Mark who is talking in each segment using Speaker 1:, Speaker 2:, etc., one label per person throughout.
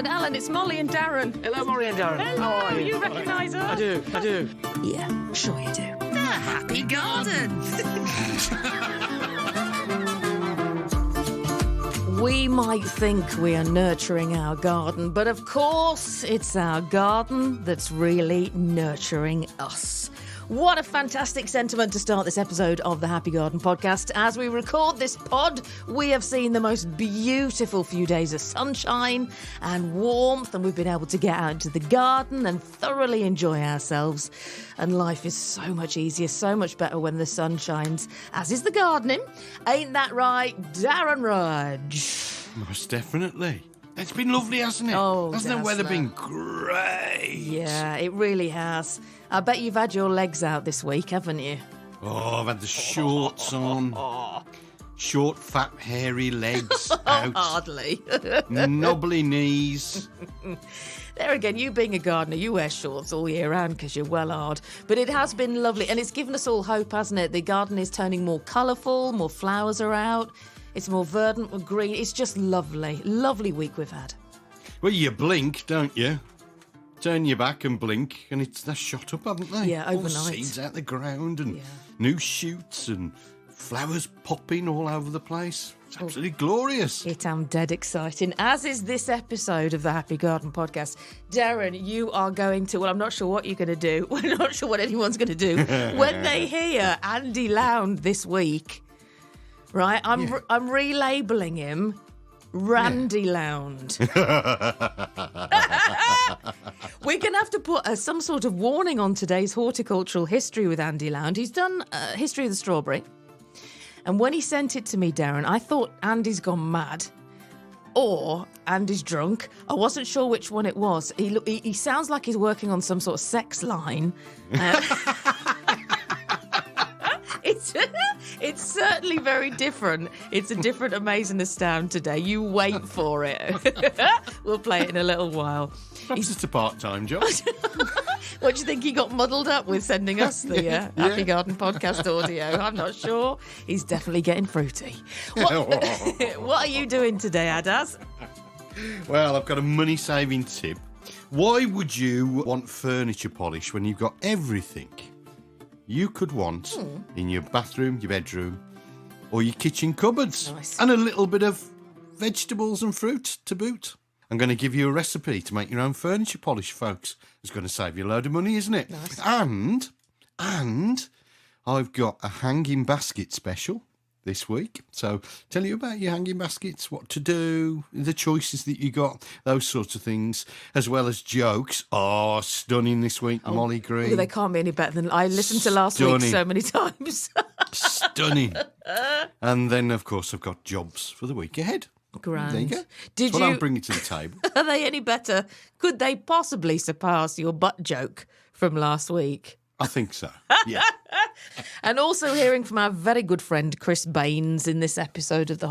Speaker 1: Alan, it's Molly and Darren.
Speaker 2: Hello, Molly and Darren.
Speaker 1: Hello,
Speaker 2: How are you?
Speaker 1: You recognise us?
Speaker 2: I do.
Speaker 1: Yeah, sure you do.
Speaker 3: The Happy Garden.
Speaker 1: We might think we are nurturing our garden, but of course it's our garden that's really nurturing us. What a fantastic sentiment to start this episode of the Happy Garden podcast. As we record this pod, we have seen the most beautiful few days of sunshine and warmth, and we've been able to get out into the garden and thoroughly enjoy ourselves. And life is so much easier, so much better when the sun shines, as is the gardening. Ain't that right, Darren Rudge?
Speaker 4: Most definitely. It's been lovely, hasn't it?
Speaker 1: Oh,
Speaker 4: hasn't the weather
Speaker 1: Dazzler.
Speaker 4: been great?
Speaker 1: Yeah, it really has. I bet you've had your legs out this week, haven't you?
Speaker 4: Oh, I've had the shorts on. Short, fat, hairy legs out.
Speaker 1: Hardly.
Speaker 4: Knobbly knees.
Speaker 1: There again, you being a gardener, you wear shorts all year round because you're well hard. But it has been lovely, and it's given us all hope, hasn't it? The garden is turning more colourful, more flowers are out. It's more verdant, more green. It's just lovely. Lovely week we've had.
Speaker 4: Well, you blink, don't you? Turn your back and blink, and they're shot up, haven't they?
Speaker 1: Yeah,
Speaker 4: All the
Speaker 1: overnight.
Speaker 4: seeds out the ground, and
Speaker 1: Yeah.
Speaker 4: new shoots, and flowers popping all over the place. It's absolutely glorious.
Speaker 1: It am dead exciting, as is this episode of the Happy Garden podcast. Darren, you are going to, well, I'm not sure what you're going to do. We're not sure what anyone's going to do. When they hear Andy Lound this week, right, I'm relabelling him Randy Lound. We're going to have to put some sort of warning on today's horticultural history with Andy Lound. He's done History of the Strawberry. And when he sent it to me, Darren, I thought Andy's gone mad. Or Andy's drunk. I wasn't sure which one it was. He sounds like he's working on some sort of sex line. It's certainly very different. It's a different Amazing Astound today. You wait for it. We'll play it in a little while.
Speaker 4: Perhaps it's a part-time job.
Speaker 1: What do you think he got muddled up with sending us the Happy Garden podcast audio? I'm not sure. He's definitely getting fruity. What are you doing today, Adaz?
Speaker 4: Well, I've got a money-saving tip. Why would you want furniture polish when you've got everything you could want in your bathroom, your bedroom, or your kitchen cupboards?
Speaker 1: Nice.
Speaker 4: And a little bit of vegetables and fruit to boot. I'm going to give you a recipe to make your own furniture polish, folks. It's going to save you a load of money, isn't it?
Speaker 1: Nice.
Speaker 4: And I've got a hanging basket special this week. So tell you about your hanging baskets, what to do, the choices that you got, those sorts of things, as well as jokes. Oh, stunning this week, Molly Green.
Speaker 1: Well, they can't be any better than I listened to last week
Speaker 4: Stunning.
Speaker 1: so many times.
Speaker 4: Stunning. And then, of course, I've got jobs for the week ahead.
Speaker 1: Grand.
Speaker 4: There you go.
Speaker 1: Did
Speaker 4: That's what
Speaker 1: you?
Speaker 4: I'm bringing to the table.
Speaker 1: Are they any better? Could they possibly surpass your butt joke from last week?
Speaker 4: I think so. Yeah.
Speaker 1: And also hearing from our very good friend Chris Baines in this episode of the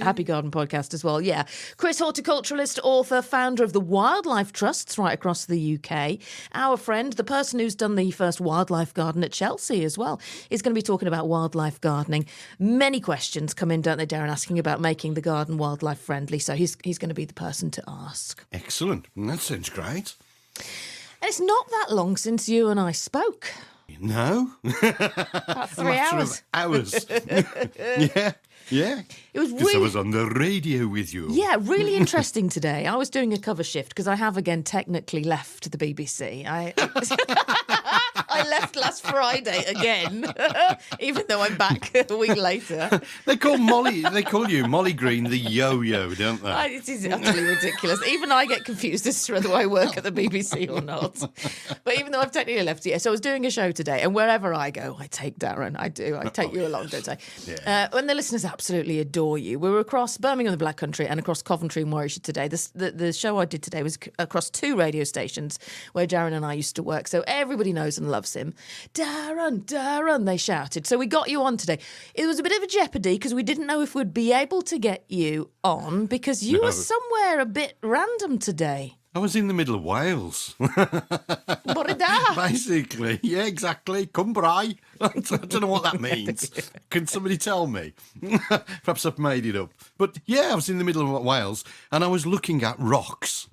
Speaker 1: Happy Garden podcast as well. Yeah. Chris, horticulturalist, author, founder of the wildlife trusts right across the UK. Our friend, the person who's done the first wildlife garden at Chelsea as well, is going to be talking about wildlife gardening. Many questions come in, don't they, Darren, asking about making the garden wildlife friendly. So he's going to be the person to ask.
Speaker 4: Excellent. That sounds great.
Speaker 1: And it's not that long since you and I spoke.
Speaker 4: No.
Speaker 1: About 3
Speaker 4: Matter
Speaker 1: hours.
Speaker 4: of hours. Yeah.
Speaker 1: It was
Speaker 4: Because I
Speaker 1: really...
Speaker 4: was on the radio with you.
Speaker 1: Yeah, really interesting today. I was doing a cover shift because I have again technically left the BBC. I left last Friday again, even though I'm back a week later.
Speaker 4: They call you Molly Green the yo-yo, don't they?
Speaker 1: It is utterly ridiculous. Even I get confused as to whether I work at the BBC or not. But even though I've technically left, so I was doing a show today, and wherever I go, I take Darren. I do. I take you along, don't I?
Speaker 4: Yeah.
Speaker 1: When the listeners absolutely adore you. We were across Birmingham, the Black Country, and across Coventry and Warwickshire today. The show I did today was across 2 radio stations where Darren and I used to work, so everybody knows and loves him. Darren, Darren, they shouted. So we got you on today. It was a bit of a jeopardy because we didn't know if we'd be able to get you on because you were somewhere a bit random today.
Speaker 4: I was in the middle of Wales.
Speaker 1: Borida.
Speaker 4: Basically, yeah, exactly. Cumbrai. I don't know what that means. Can somebody tell me? Perhaps I've made it up. But yeah, I was in the middle of Wales and I was looking at rocks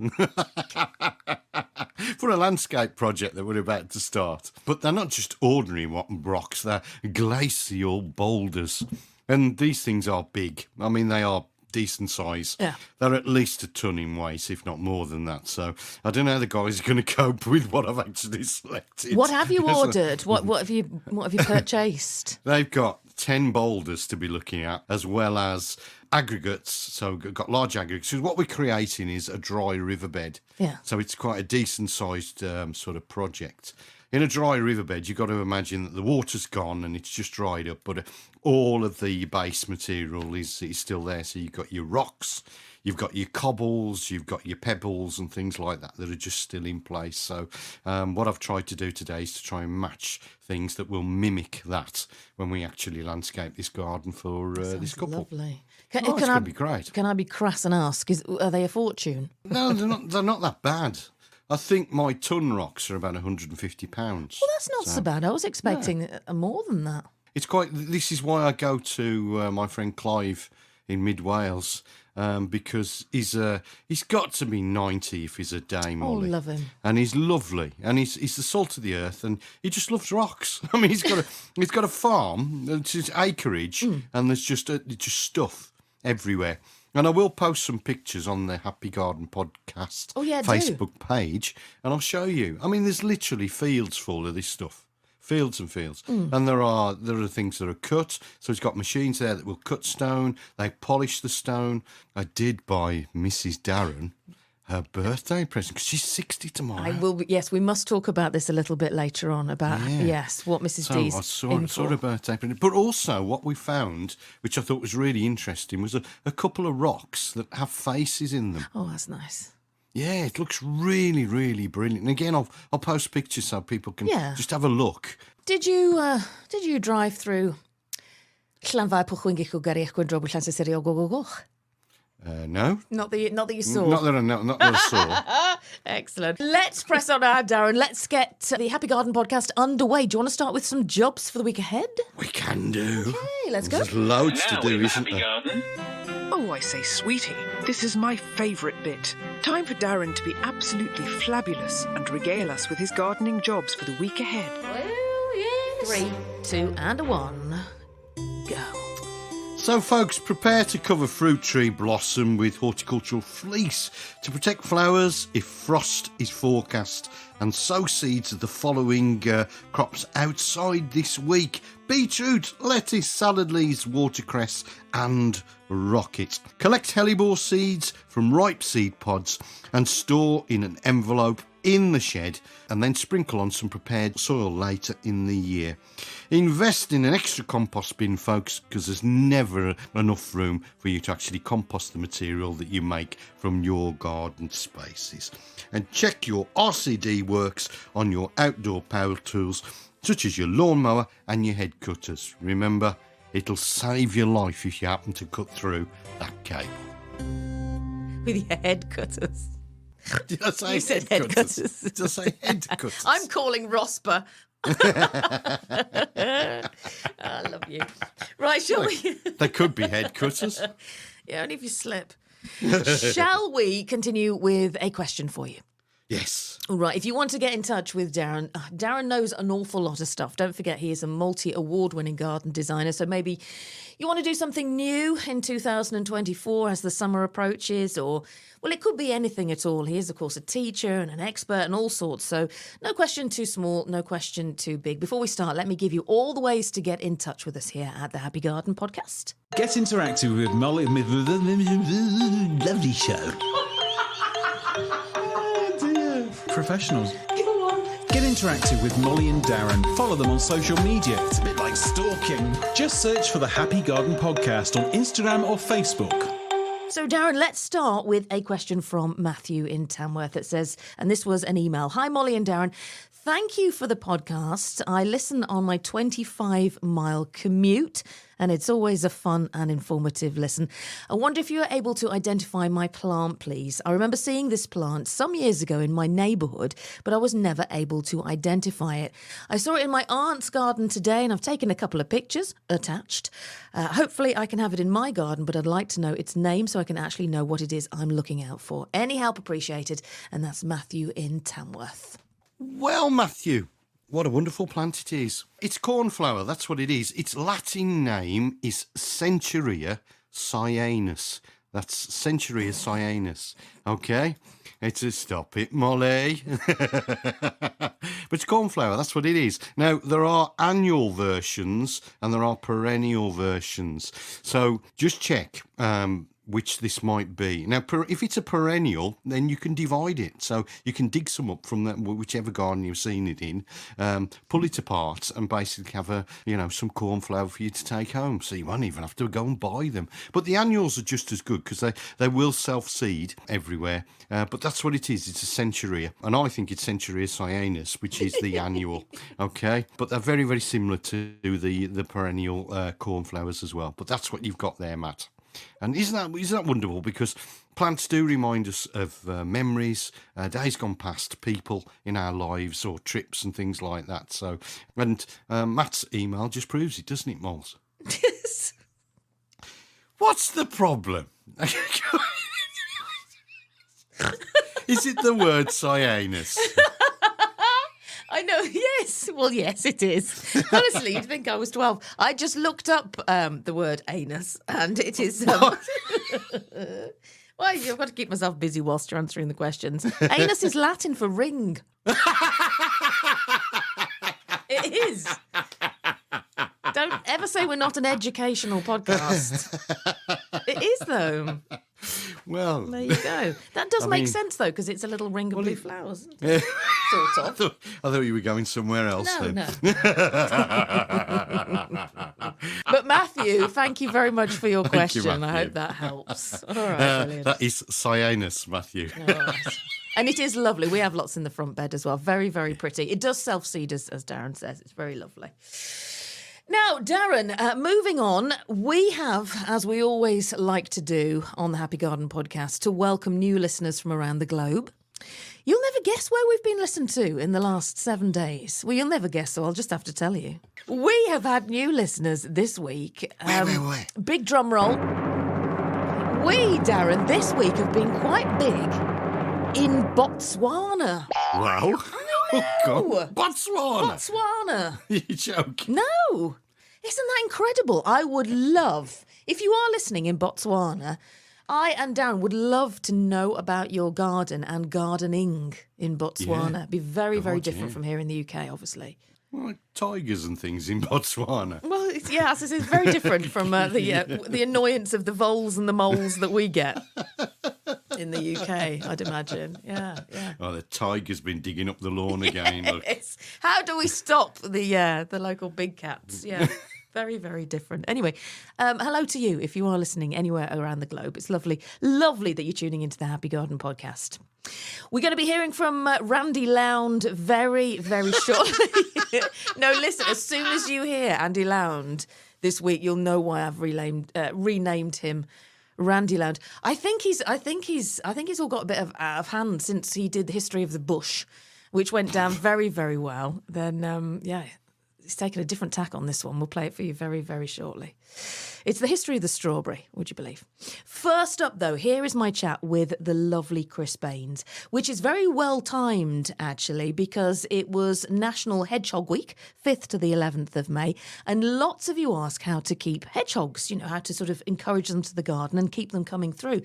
Speaker 4: for a landscape project that we're about to start. But they're not just ordinary rocks, they're glacial boulders. And these things are big. I mean, they are decent size.
Speaker 1: Yeah.
Speaker 4: They're at least a ton in weight, if not more than that. So I don't know how the guys are going to cope with what I've actually selected.
Speaker 1: What have you ordered? What have you purchased?
Speaker 4: They've got 10 boulders to be looking at, as well as aggregates. So we've got large aggregates. So what we're creating is a dry riverbed.
Speaker 1: Yeah.
Speaker 4: So it's quite a decent sized sort of project. In a dry riverbed, you've got to imagine that the water's gone and it's just dried up, but all of the base material is still there. So you've got your rocks, you've got your cobbles, you've got your pebbles and things like that are just still in place. So what I've tried to do today is to try and match things that will mimic that when we actually landscape this garden for this couple.
Speaker 1: Lovely.
Speaker 4: It's going to be great.
Speaker 1: Can I be crass and ask, are they a fortune?
Speaker 4: No, they're not that bad. I think my ton rocks are about £150.
Speaker 1: Well, that's not so bad. I was expecting more than that.
Speaker 4: It's quite. This is why I go to my friend Clive in mid Wales because he's got to be 90 if he's a day, Molly.
Speaker 1: Oh, love him.
Speaker 4: And he's lovely, and he's the salt of the earth, and he just loves rocks. I mean, he's got a farm, it's his acreage, and there's just stuff everywhere. And I will post some pictures on the Happy Garden Podcast Facebook page, and I'll show you. I mean, there's literally fields full of this stuff. Fields and fields. And there are things that are cut. So he's got machines there that will cut stone. They polish the stone. I did buy Mrs. Darren her birthday present because she's 60 tomorrow.
Speaker 1: Yes, we must talk about this a little bit later on about what Mrs. D's
Speaker 4: I saw her birthday present. But also what we found, which I thought was really interesting, was a couple of rocks that have faces in them.
Speaker 1: Oh, that's nice.
Speaker 4: Yeah, it looks really, really brilliant. And again, I'll post pictures so people can just have a look.
Speaker 1: Did you drive through Llanfair Pwllwyngyll Gariach Gwendro Bwyllans Gogogoch?
Speaker 4: No.
Speaker 1: Not that you saw.
Speaker 4: Not that I saw.
Speaker 1: Excellent. Let's press on now, Darren. Let's get the Happy Garden podcast underway. Do you want to start with some jobs for the week ahead?
Speaker 4: We can do.
Speaker 1: Okay, let's go.
Speaker 4: There's loads to do, isn't there?
Speaker 3: Garden.
Speaker 2: Oh, I say, sweetie, this is my favourite bit. Time for Darren to be absolutely fabulous and regale us with his gardening jobs for the week ahead.
Speaker 1: Well, yes. 3, 2, and 1. Go.
Speaker 4: So, folks, prepare to cover fruit tree blossom with horticultural fleece to protect flowers if frost is forecast, and sow seeds of the following crops outside this week: beetroot, lettuce, salad leaves, watercress and rocket. Collect hellebore seeds from ripe seed pods and store in an envelope in the shed, and then sprinkle on some prepared soil later in the year. Invest in an extra compost bin, folks, because there's never enough room for you to actually compost the material that you make from your garden spaces. And check your RCD works on your outdoor power tools, such as your lawnmower and your head cutters. Remember, it'll save your life if you happen to cut through that cable.
Speaker 1: With your head cutters.
Speaker 4: Did I say
Speaker 1: You said head cutters.
Speaker 4: Did I say head cutters?
Speaker 1: I'm calling Rosper. I love you. Right, shall we?
Speaker 4: They could be head cutters.
Speaker 1: Yeah, only if you slip. Shall we continue with a question for you?
Speaker 4: Yes.
Speaker 1: All right, if you want to get in touch with Darren, Darren knows an awful lot of stuff. Don't forget he is a multi-award-winning garden designer, so maybe you want to do something new in 2024 as the summer approaches, or, well, it could be anything at all. He is, of course, a teacher and an expert and all sorts, so no question too small, no question too big. Before we start, let me give you all the ways to get in touch with us here at the Happy Garden Podcast.
Speaker 5: Get interactive with Molly. Lovely show. Professionals. Get interactive with Molly and Darren. Follow them on social media. It's a bit like stalking. Just search for the Happy Garden Podcast on Instagram or Facebook.
Speaker 1: So, Darren, let's start with a question from Matthew in Tamworth that says, and this was an email: Hi, Molly and Darren. Thank you for the podcast. I listen on my 25-mile commute and it's always a fun and informative listen. I wonder if you are able to identify my plant, please. I remember seeing this plant some years ago in my neighbourhood, but I was never able to identify it. I saw it in my aunt's garden today, and I've taken a couple of pictures attached. Hopefully I can have it in my garden, but I'd like to know its name so I can actually know what it is I'm looking out for. Any help appreciated, and that's Matthew in Tamworth.
Speaker 4: Well, Matthew, what a wonderful plant it is. It's cornflower, that's what it is. Its Latin name is Centuria cyanus. That's Centuria cyanus, okay? It's a stop it, Molly. But it's cornflower, that's what it is. Now, there are annual versions and there are perennial versions. So just check which this might be. Now, if it's a perennial, then you can divide it. So you can dig some up from whichever garden you've seen it in, pull it apart and basically have some cornflower for you to take home. So you won't even have to go and buy them. But the annuals are just as good because they will self-seed everywhere. But that's what it is. It's a Centuria. And I think it's Centuria cyanus, which is the annual. Okay? But they're very, very similar to the perennial cornflowers as well. But that's what you've got there, Matt. And isn't that wonderful? Because plants do remind us of memories, days gone past, people in our lives or trips and things like that. So, and Matt's email just proves it, doesn't it, Moles?
Speaker 1: Yes.
Speaker 4: What's the problem? Is it the word cyanus?
Speaker 1: I know, yes. Well, yes, it is. Honestly, you'd think I was 12. I just looked up the word anus, and it is... Well, I've got to keep myself busy whilst you're answering the questions. Anus is Latin for ring. It is. Don't ever say we're not an educational podcast. It is, though.
Speaker 4: Well,
Speaker 1: there you go. That does make sense, though, because it's a little ring of blue flowers. Sort of.
Speaker 4: I thought you were going somewhere else then.
Speaker 1: No. But Matthew, thank you very much for your question. I hope that helps. All right, brilliant.
Speaker 4: That is cyanus, Matthew.
Speaker 1: All right. And it is lovely. We have lots in the front bed as well. Very, very pretty. It does self-seed, as Darren says. It's very lovely. Now, Darren, moving on, we have, as we always like to do on the Happy Garden podcast, to welcome new listeners from around the globe. You'll never guess where we've been listened to in the last 7 days. Well, you'll never guess, so I'll just have to tell you. We have had new listeners this week.
Speaker 4: Where?
Speaker 1: Big drum roll. We, Darren, this week have been quite big in Botswana.
Speaker 4: Wow.
Speaker 1: I know.
Speaker 4: Oh, God.
Speaker 1: Botswana.
Speaker 4: You're joking.
Speaker 1: No. Isn't that incredible? I would love, if you are listening in Botswana, I and Darren would love to know about your garden and gardening in Botswana.
Speaker 4: Yeah.
Speaker 1: It'd be very, very different from here in the UK, obviously.
Speaker 4: Well, like tigers and things in Botswana.
Speaker 1: Well, it's very different from the annoyance of the voles and the moles that we get in the UK, I'd imagine. Yeah.
Speaker 4: Oh, the tiger's been digging up the lawn again. Look.
Speaker 1: Yes. How do we stop the local big cats? Yeah. Very, very different. Anyway, hello to you if you are listening anywhere around the globe. It's lovely that you're tuning into the Happy Garden podcast. We're going to be hearing from Randy Lound very, very shortly. No, listen, as soon as you hear Andy Lound this week, you'll know why I've renamed him Randy Lound. I think he's all got a bit out of hand since he did the History of the Bush, which went down very, very well. Then, he's taken a different tack on this one. We'll play it for you very, very shortly. It's the history of the strawberry, would you believe? First up, though, here is my chat with the lovely Chris Baines, which is very well timed, actually, because it was National Hedgehog Week, 5th to the 11th of May, and lots of you ask how to keep hedgehogs, how to sort of encourage them to the garden and keep them coming through.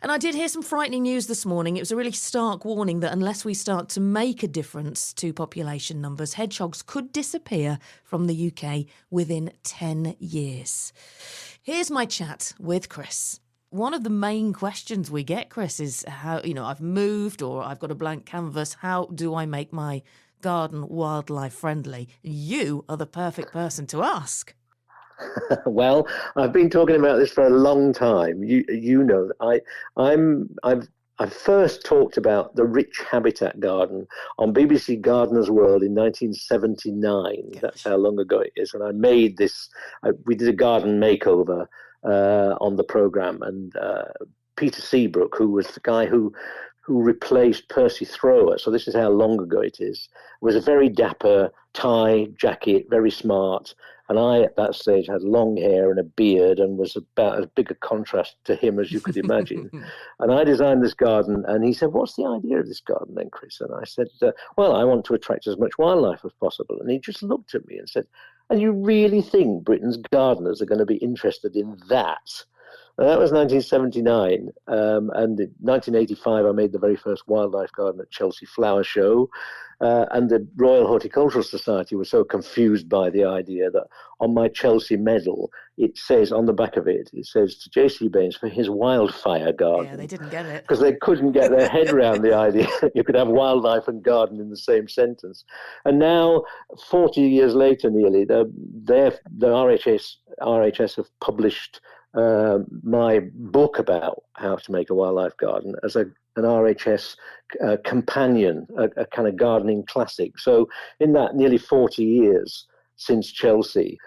Speaker 1: And I did hear some frightening news this morning. It was a really stark warning that unless we start to make a difference to population numbers, hedgehogs could disappear from the UK within 10 years. Here's my chat with Chris. One of the main questions we get, Chris, is how, I've moved or I've got a blank canvas. How do I make my garden wildlife friendly? You are the perfect person to ask.
Speaker 6: Well, I've been talking about this for a long time. You know, I first talked about the rich habitat garden on BBC Gardener's World in 1979.
Speaker 1: Gosh.
Speaker 6: That's how long ago it is. And I made this, we did a garden makeover on the programme. And Peter Seabrook, who was the guy who replaced Percy Thrower, so this is how long ago it is, was a very dapper tie, jacket, very smart. And I, at that stage, had long hair and a beard and was about as big a contrast to him as you could imagine. And I designed this garden, and he said, "What's the idea of this garden then, Chris?" And I said, "Well, I want to attract as much wildlife as possible." And he just looked at me and said, "And you really think Britain's gardeners are going to be interested in that?" And that was 1979. And in 1985, I made the very first wildlife garden at Chelsea Flower Show. And the Royal Horticultural Society was so confused by the idea that on my Chelsea medal, it says on the back of it, it says to J.C. Baines for his wildfire garden.
Speaker 1: Yeah, they didn't get it.
Speaker 6: Because they couldn't get their head around the idea that you could have wildlife and garden in the same sentence. And now, 40 years later nearly, the RHS have published my book about how to make a wildlife garden as an RHS companion, a kind of gardening classic. So in that nearly 40 years since Chelsea,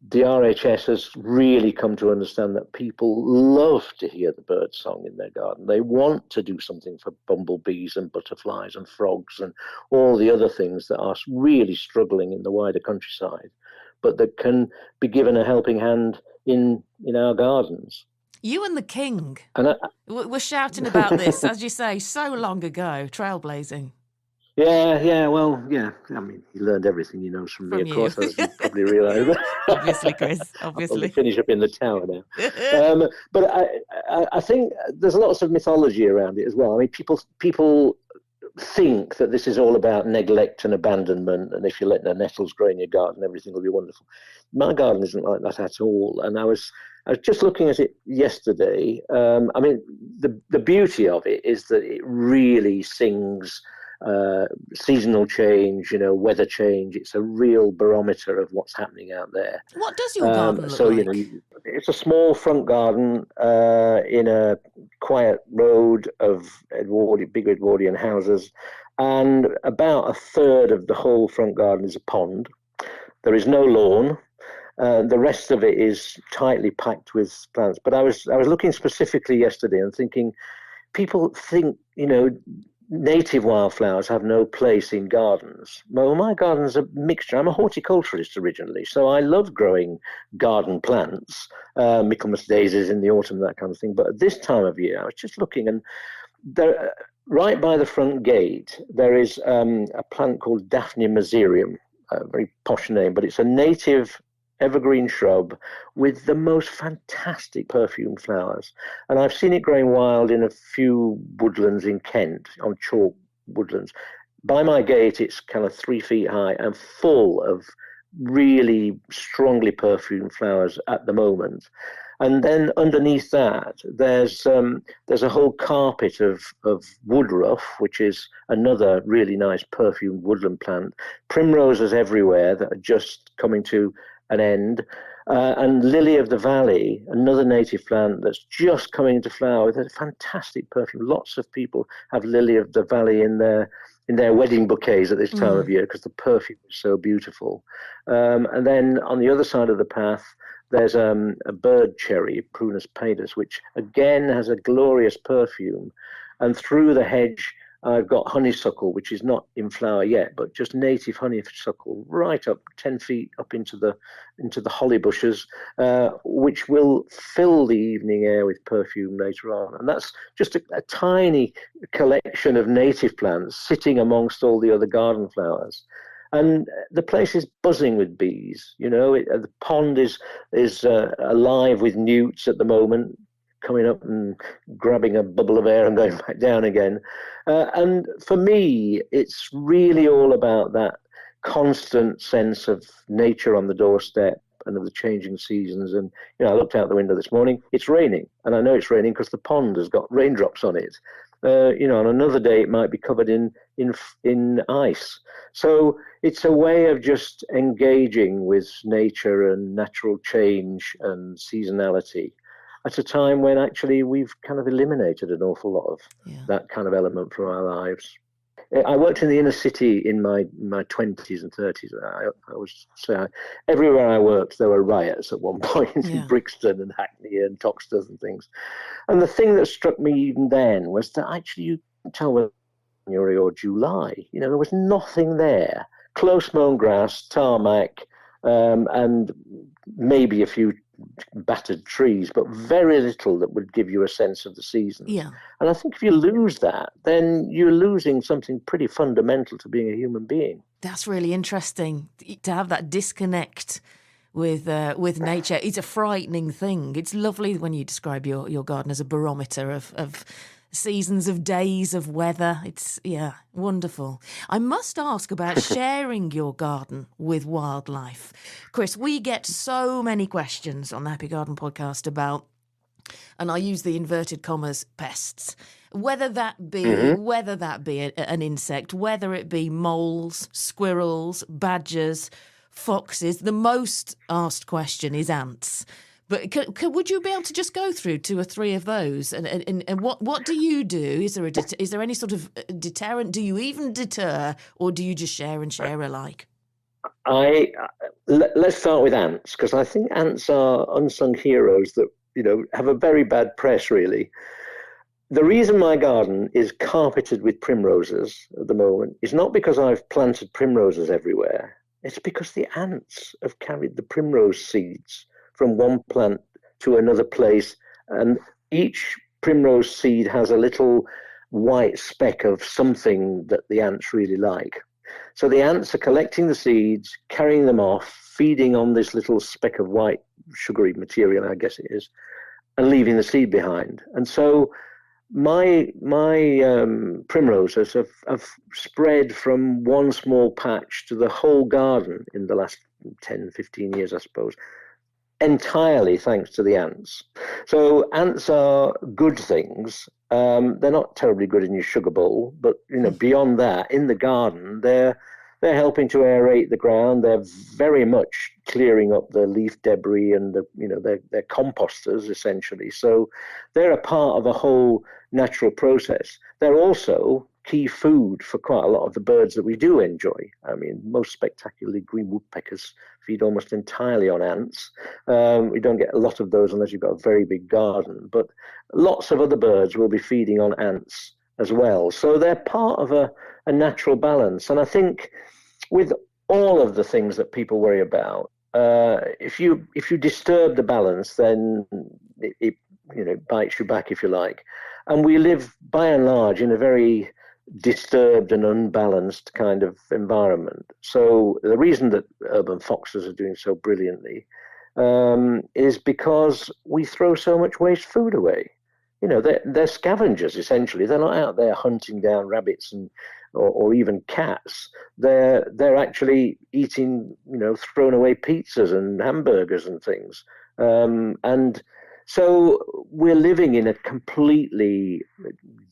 Speaker 6: the RHS has really come to understand that people love to hear the bird song in their garden. They want to do something for bumblebees and butterflies and frogs and all the other things that are really struggling in the wider countryside, but that can be given a helping hand in our gardens.
Speaker 1: You and the King
Speaker 6: And
Speaker 1: we're shouting about this, as you say, so long ago, trailblazing.
Speaker 6: Yeah. Well, yeah. I mean, he learned everything he knows from me, of course, as you probably realise.
Speaker 1: Obviously, Chris,
Speaker 6: I'll
Speaker 1: obviously.
Speaker 6: finish up in the tower now. But I think there's lots of mythology around it as well. I mean, people think that this is all about neglect and abandonment, and if you let the nettles grow in your garden, everything will be wonderful. My garden isn't like that at all. And I was just looking at it yesterday. I mean, the beauty of it is that it really sings seasonal change, weather change. It's a real barometer of what's happening out there.
Speaker 1: What does your garden look
Speaker 6: so,
Speaker 1: like?
Speaker 6: It's a small front garden in a quiet road of big Edwardian houses, and about a third of the whole front garden is a pond. There is no lawn. The rest of it is tightly packed with plants. But I was looking specifically yesterday and thinking, people think, native wildflowers have no place in gardens. Well, my garden's a mixture. I'm a horticulturalist originally, so I love growing garden plants, Michaelmas daisies in the autumn, that kind of thing. But at this time of year, I was just looking, and there, right by the front gate, there is a plant called Daphne mezereum, a very posh name, but it's a native evergreen shrub with the most fantastic perfumed flowers. And I've seen it growing wild in a few woodlands in Kent, on chalk woodlands. By my gate, it's kind of 3 feet high and full of really strongly perfumed flowers at the moment. And then underneath that, there's a whole carpet of woodruff, which is another really nice perfumed woodland plant. Primroses everywhere that are just coming to an end, and lily of the valley, another native plant that's just coming into flower with a fantastic perfume. Lots of people have lily of the valley in their wedding bouquets at this time of year because the perfume is so beautiful. And then on the other side of the path, there's a bird cherry, Prunus pedis, which again has a glorious perfume. And through the hedge, I've got honeysuckle, which is not in flower yet, but just native honeysuckle, right up 10 feet up into the holly bushes, which will fill the evening air with perfume later on. And that's just a tiny collection of native plants sitting amongst all the other garden flowers. And the place is buzzing with bees. The pond is alive with newts at the moment, coming up and grabbing a bubble of air and going back down again. And for me, it's really all about that constant sense of nature on the doorstep and of the changing seasons. And, I looked out the window this morning, it's raining. And I know it's raining because the pond has got raindrops on it. On another day, it might be covered in ice. So it's a way of just engaging with nature and natural change and seasonality. at a time when actually we've kind of eliminated an awful lot of that kind of element from our lives. I worked in the inner city in my 20s and 30s. I was everywhere I worked, there were riots at one point in Brixton and Hackney and Toxteth and things. And the thing that struck me even then was that actually you can tell whether January or July. There was nothing there. Close mown grass, tarmac, and maybe a few battered trees, but very little that would give you a sense of the seasons.
Speaker 1: Yeah.
Speaker 6: And I think if you lose that, then you're losing something pretty fundamental to being a human being.
Speaker 1: That's really interesting, to have that disconnect with nature. It's a frightening thing. It's lovely when you describe your garden as a barometer of seasons, of days, of weather. It's, wonderful. I must ask about sharing your garden with wildlife. Chris, we get so many questions on the Happy Garden podcast about, and I use the inverted commas, pests. Whether that be an insect, whether it be moles, squirrels, badgers, foxes. The most asked question is ants. But would you be able to just go through 2 or 3 of those? And what do you do? Is there any sort of deterrent? Do you even deter, or do you just share and share alike?
Speaker 6: Let's start with ants, because I think ants are unsung heroes that have a very bad press, really. The reason my garden is carpeted with primroses at the moment is not because I've planted primroses everywhere. It's because the ants have carried the primrose seeds from one plant to another place, and each primrose seed has a little white speck of something that the ants really like. So the ants are collecting the seeds, carrying them off, feeding on this little speck of white sugary material, I guess it is, and leaving the seed behind. And so my primroses have spread from one small patch to the whole garden in the last 10, 15 years, I suppose, entirely thanks to the ants. So ants are good things. They're not terribly good in your sugar bowl, but beyond that, in the garden, they're helping to aerate the ground. They're very much clearing up the leaf debris, and they're composters essentially. So they're a part of a whole natural process. They're also key food for quite a lot of the birds that we do enjoy. I mean, most spectacularly, green woodpeckers feed almost entirely on ants. We don't get a lot of those unless you've got a very big garden, but lots of other birds will be feeding on ants as well. So they're part of a natural balance. And I think with all of the things that people worry about, if you disturb the balance, then it bites you back, if you like. And we live by and large in a very disturbed and unbalanced kind of environment. So the reason that urban foxes are doing so brilliantly is because we throw so much waste food away. They're scavengers essentially. They're not out there hunting down rabbits or even cats. They're actually eating thrown away pizzas and hamburgers and things. And so we're living in a completely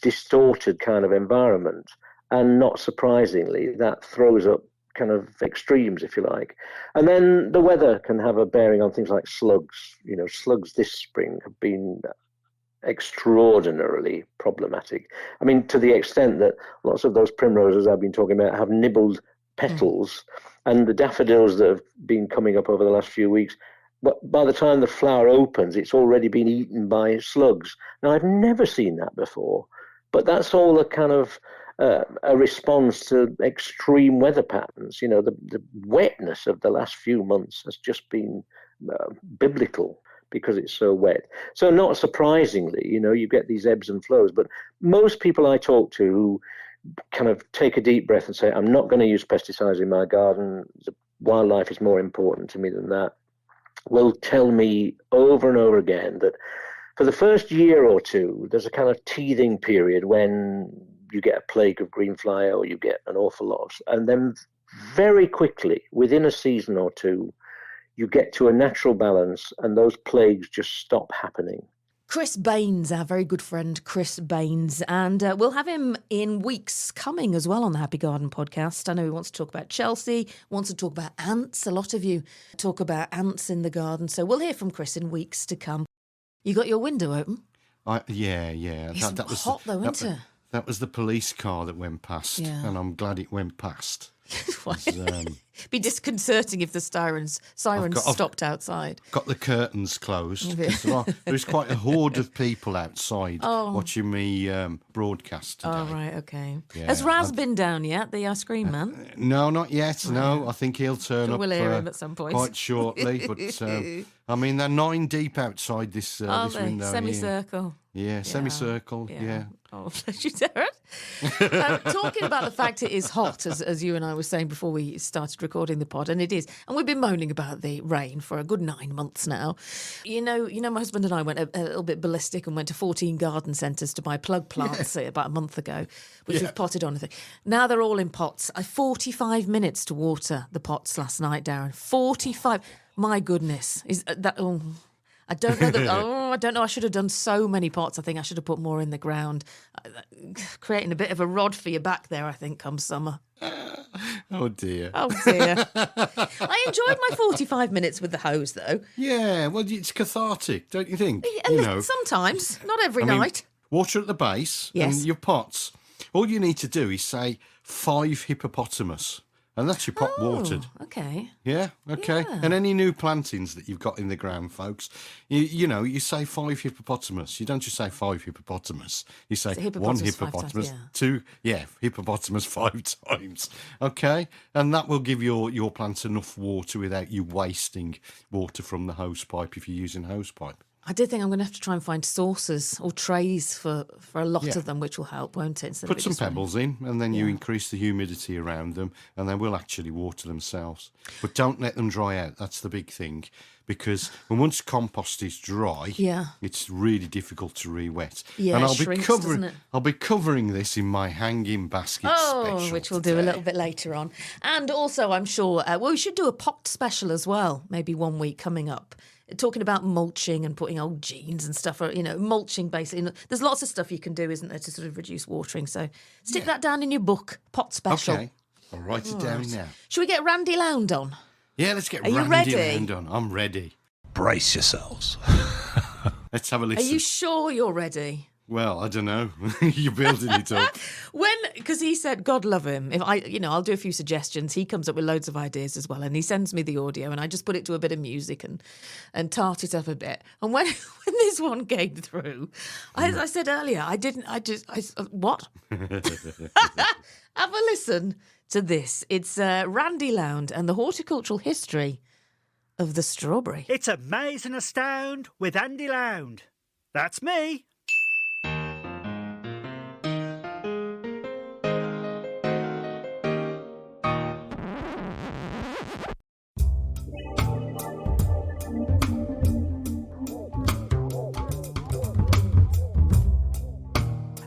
Speaker 6: distorted kind of environment, and not surprisingly, that throws up kind of extremes, if you like. And then the weather can have a bearing on things like slugs. Slugs this spring have been extraordinarily problematic. I mean, to the extent that lots of those primroses I've been talking about have nibbled petals, and the daffodils that have been coming up over the last few weeks, but by the time the flower opens, it's already been eaten by slugs. Now, I've never seen that before, but that's all a kind of a response to extreme weather patterns. The wetness of the last few months has just been biblical because it's so wet. So not surprisingly, you get these ebbs and flows. But most people I talk to who kind of take a deep breath and say, I'm not going to use pesticides in my garden, the wildlife is more important to me than that, will tell me over and over again that for the first year or two, there's a kind of teething period when you get a plague of greenfly or you get an awful lot. And then very quickly, within a season or two, you get to a natural balance and those plagues just stop happening.
Speaker 1: Chris Baines, our very good friend Chris Baines, and we'll have him in weeks coming as well on the Happy Garden podcast. I know he wants to talk about Chelsea, wants to talk about ants. A lot of you talk about ants in the garden, so we'll hear from Chris in weeks to come. You got your window open?
Speaker 4: Yeah.
Speaker 1: It's hot though, isn't it?
Speaker 4: That was the police car that went past, and I'm glad it went past.
Speaker 1: Be disconcerting if the sirens stopped outside.
Speaker 4: Got the curtains closed. There's quite a horde of people outside watching me broadcast today.
Speaker 1: Oh, right, okay.
Speaker 4: Yeah,
Speaker 1: Has Raz been down yet, the ice cream man?
Speaker 4: No, not yet. No, I think he'll turn up.
Speaker 1: We'll hear him at some point.
Speaker 4: Quite shortly. But I mean, they're 9 deep outside this window.
Speaker 1: Semicircle.
Speaker 4: Yeah, semicircle. Yeah.
Speaker 1: Oh, bless you, Darren. Talking about the fact it is hot, as you and I were saying before we started recording the pod, and it is, and we've been moaning about the rain for a good 9 months now. You know, my husband and I went a little bit ballistic and went to 14 garden centres to buy plug plants about a month ago, which we've potted on. Now they're all in pots. 45 minutes to water the pots last night, Darren. 45. My goodness, is that? I don't know. I don't know. I should have done so many pots. I think I should have put more in the ground. Creating a bit of a rod for your back there, I think, come summer.
Speaker 4: Oh, dear.
Speaker 1: Oh, dear. I enjoyed my 45 minutes with the hose, though.
Speaker 4: Yeah, well, it's cathartic, don't you think?
Speaker 1: Sometimes, not every night.
Speaker 4: Water at the base and your pots. All you need to do is say 5 hippopotamus. And that's your pot watered.
Speaker 1: Okay.
Speaker 4: Yeah, okay. Yeah. And any new plantings that you've got in the ground, folks, you say 5 hippopotamus. You don't just say 5 hippopotamus. You say 1 hippopotamus, 2, hippopotamus 5 times. Okay? And that will give your plants enough water without you wasting water from the hose pipe if you're using hose pipe.
Speaker 1: I did think I'm going to have to try and find saucers or trays for a lot of them, which will help, won't it?
Speaker 4: Put some pebbles in, and then you increase the humidity around them, and they will actually water themselves. But don't let them dry out. That's the big thing, because once compost is dry, it's really difficult to re-wet. Yeah, and I'll be covering this in my hanging basket special,
Speaker 1: which we'll do a little bit later on. And also, I'm sure, we should do a pot special as well, maybe one week coming up. Talking about mulching and putting old jeans and stuff, mulching basically. There's lots of stuff you can do, isn't there, to sort of reduce watering. So stick that down in your book, pot special.
Speaker 4: Okay, I'll write it down now.
Speaker 1: Shall we get Randy Lound on?
Speaker 4: Yeah, let's get
Speaker 1: Randy
Speaker 4: Lound on. I'm ready.
Speaker 5: Brace yourselves.
Speaker 4: Let's have a listen.
Speaker 1: Are you sure you're ready?
Speaker 4: Well, I don't know. You're building it up.
Speaker 1: Because he said, God love him. If I'll do a few suggestions. He comes up with loads of ideas as well, and he sends me the audio, and I just put it to a bit of music and tart it up a bit. And when this one came through, as I said earlier, what? Have a listen to this. It's Randy Lound and the horticultural history of the strawberry.
Speaker 7: It's Amaze and Astound with Andy Lound. That's me.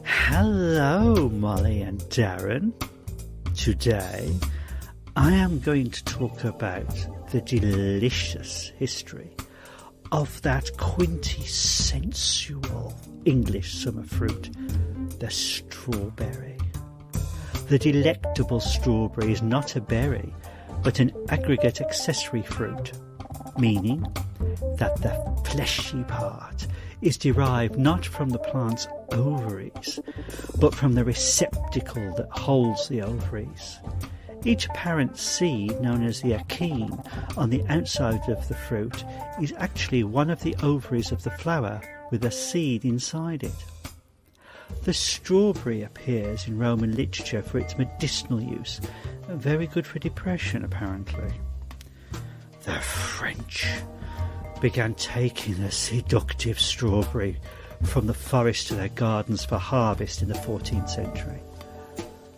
Speaker 7: Hello, Molly and Darren. Today, I am going to talk about the delicious history of that quintessential English summer fruit, the strawberry. The delectable strawberry is not a berry, but an aggregate accessory fruit, meaning that the fleshy part is derived not from the plant's ovaries, but from the receptacle that holds the ovaries. Each apparent seed, known as the achene, on the outside of the fruit is actually one of the ovaries of the flower with a seed inside it. The strawberry appears in Roman literature for its medicinal use, very good for depression apparently. The French began taking the seductive strawberry from the forest to their gardens for harvest in the 14th century.